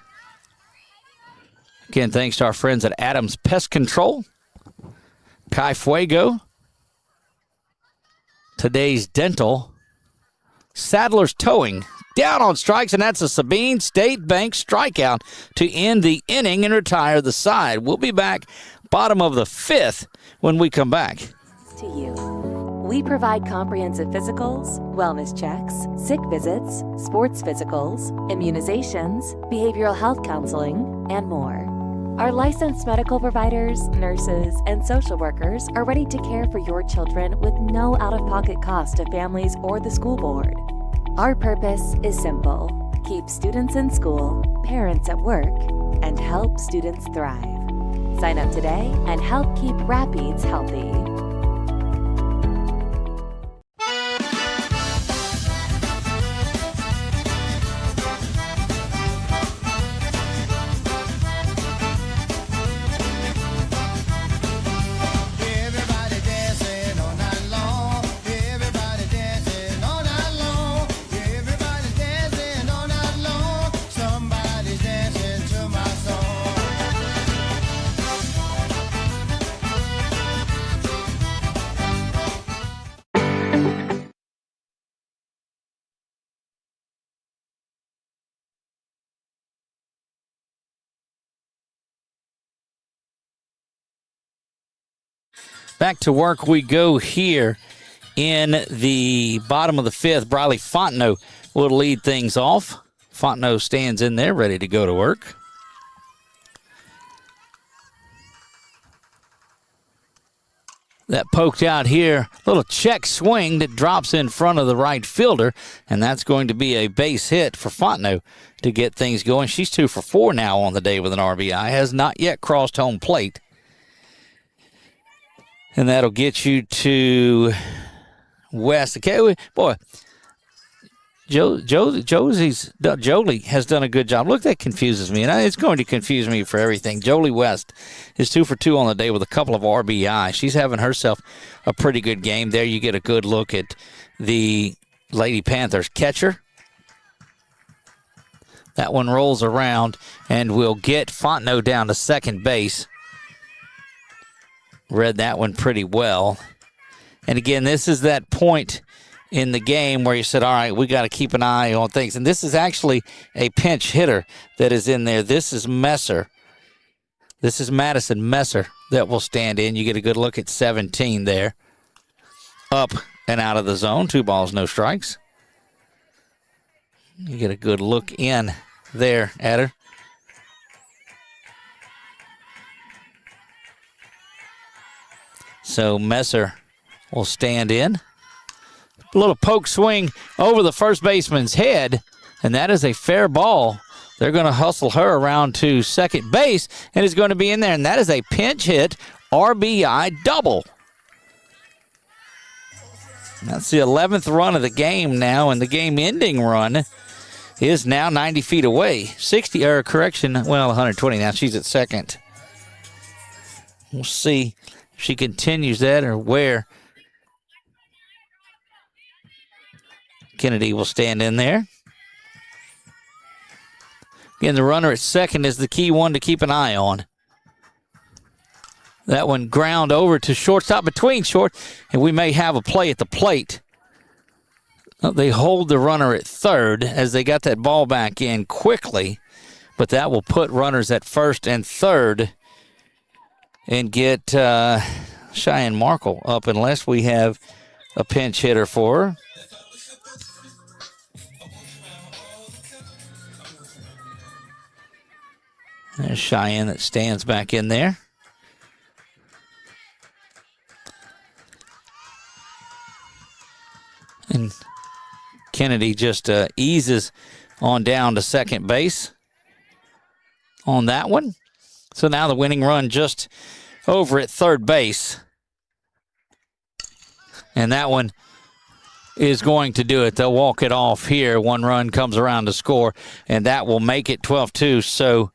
Again, thanks to our friends at Adams Pest Control, Kai Fuego, Today's Dental, Sadler's Towing, down on strikes, and that's a Sabine State Bank strikeout to end the inning and retire the side. We'll be back bottom of the 5th when we come back. To you. We provide comprehensive physicals, wellness checks, sick visits, sports physicals, immunizations, behavioral health counseling, and more. Our licensed medical providers, nurses, and social workers are ready to care for your children with no out-of-pocket cost to families or the school board. Our purpose is simple: keep students in school, parents at work, and help students thrive. Sign up today and help keep Rapides healthy. Back to work we go here in the bottom of the 5th. Briley Fontenot will lead things off. Fontenot stands in there ready to go to work. That poked out here, little check swing that drops in front of the right fielder, and that's going to be a base hit for Fontenot to get things going. She's 2 for 4 now on the day with an RBI, has not yet crossed home plate. And that'll get you to West. Okay, boy, Jolie has done a good job. Look, that confuses me, and it's going to confuse me for everything. Jolie West is 2 for 2 on the day with a couple of RBI. She's having herself a pretty good game. There you get a good look at the Lady Panthers catcher. That one rolls around, and we'll get Fontenot down to second base. Read that one pretty well. And again, this is that point in the game where you said, all right, we got to keep an eye on things. And this is actually a pinch hitter that is in there. This is Messer. This is Madison Messer that will stand in. You get a good look at 17 there. Up and out of the zone. 2 balls, no strikes. You get a good look in there at her. So Messer will stand in. A little poke swing over the first baseman's head, and that is a fair ball. They're going to hustle her around to second base, and it's going to be in there, and that is a pinch hit RBI double. That's the 11th run of the game now, and the game-ending run is now 90 feet away. 120 now. She's at second. We'll see if she continues that or where. Kennedy will stand in there. Again, the runner at second is the key one to keep an eye on. That one ground over to shortstop, between short, and we may have a play at the plate. They hold the runner at third as they got that ball back in quickly, but that will put runners at first and third and get Cheyenne Markle up unless we have a pinch hitter for her. There's Cheyenne that stands back in there. And Kennedy just eases on down to second base on that one. So now the winning run just over at third base. And that one is going to do it. They'll walk it off here. 1 run comes around to score, and that will make it 12-2. So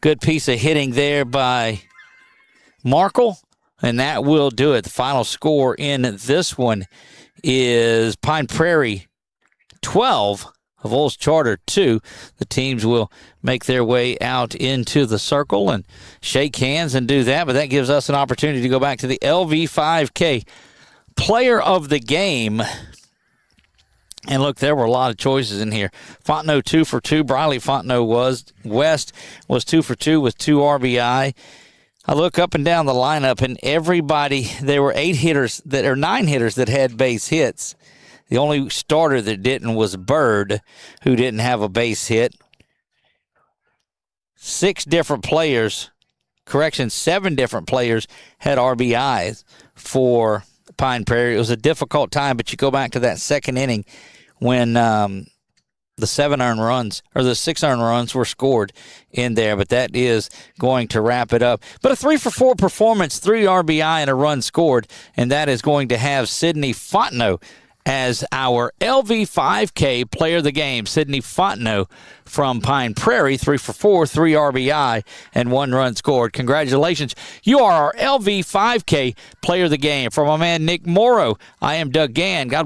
good piece of hitting there by Markle, and that will do it. The final score in this one is Pine Prairie 12, Avoyelles Charter 2. The teams will make their way out into the circle and shake hands and do that, but that gives us an opportunity to go back to the LV5K Player of the Game. And look, there were a lot of choices in here. Fontenot 2 for 2. Briley Fontenot West was 2 for 2 with 2 RBI. I look up and down the lineup, and everybody, there were 9 hitters that had base hits. The only starter that didn't was Bird, who didn't have a base hit. 7 different players had RBIs for Pine Prairie. It was a difficult time, but you go back to that second inning when the 6 earned runs were scored in there, but that is going to wrap it up. But a 3-for-4 performance, 3 RBI and a run scored, and that is going to have Sydney Fontenot as our LV5K Player of the Game. Sydney Fontenot from Pine Prairie, 3-for-4, 3 RBI, and 1 run scored. Congratulations. You are our LV5K Player of the Game. For my man Nick Morrow, I am Doug Gann. God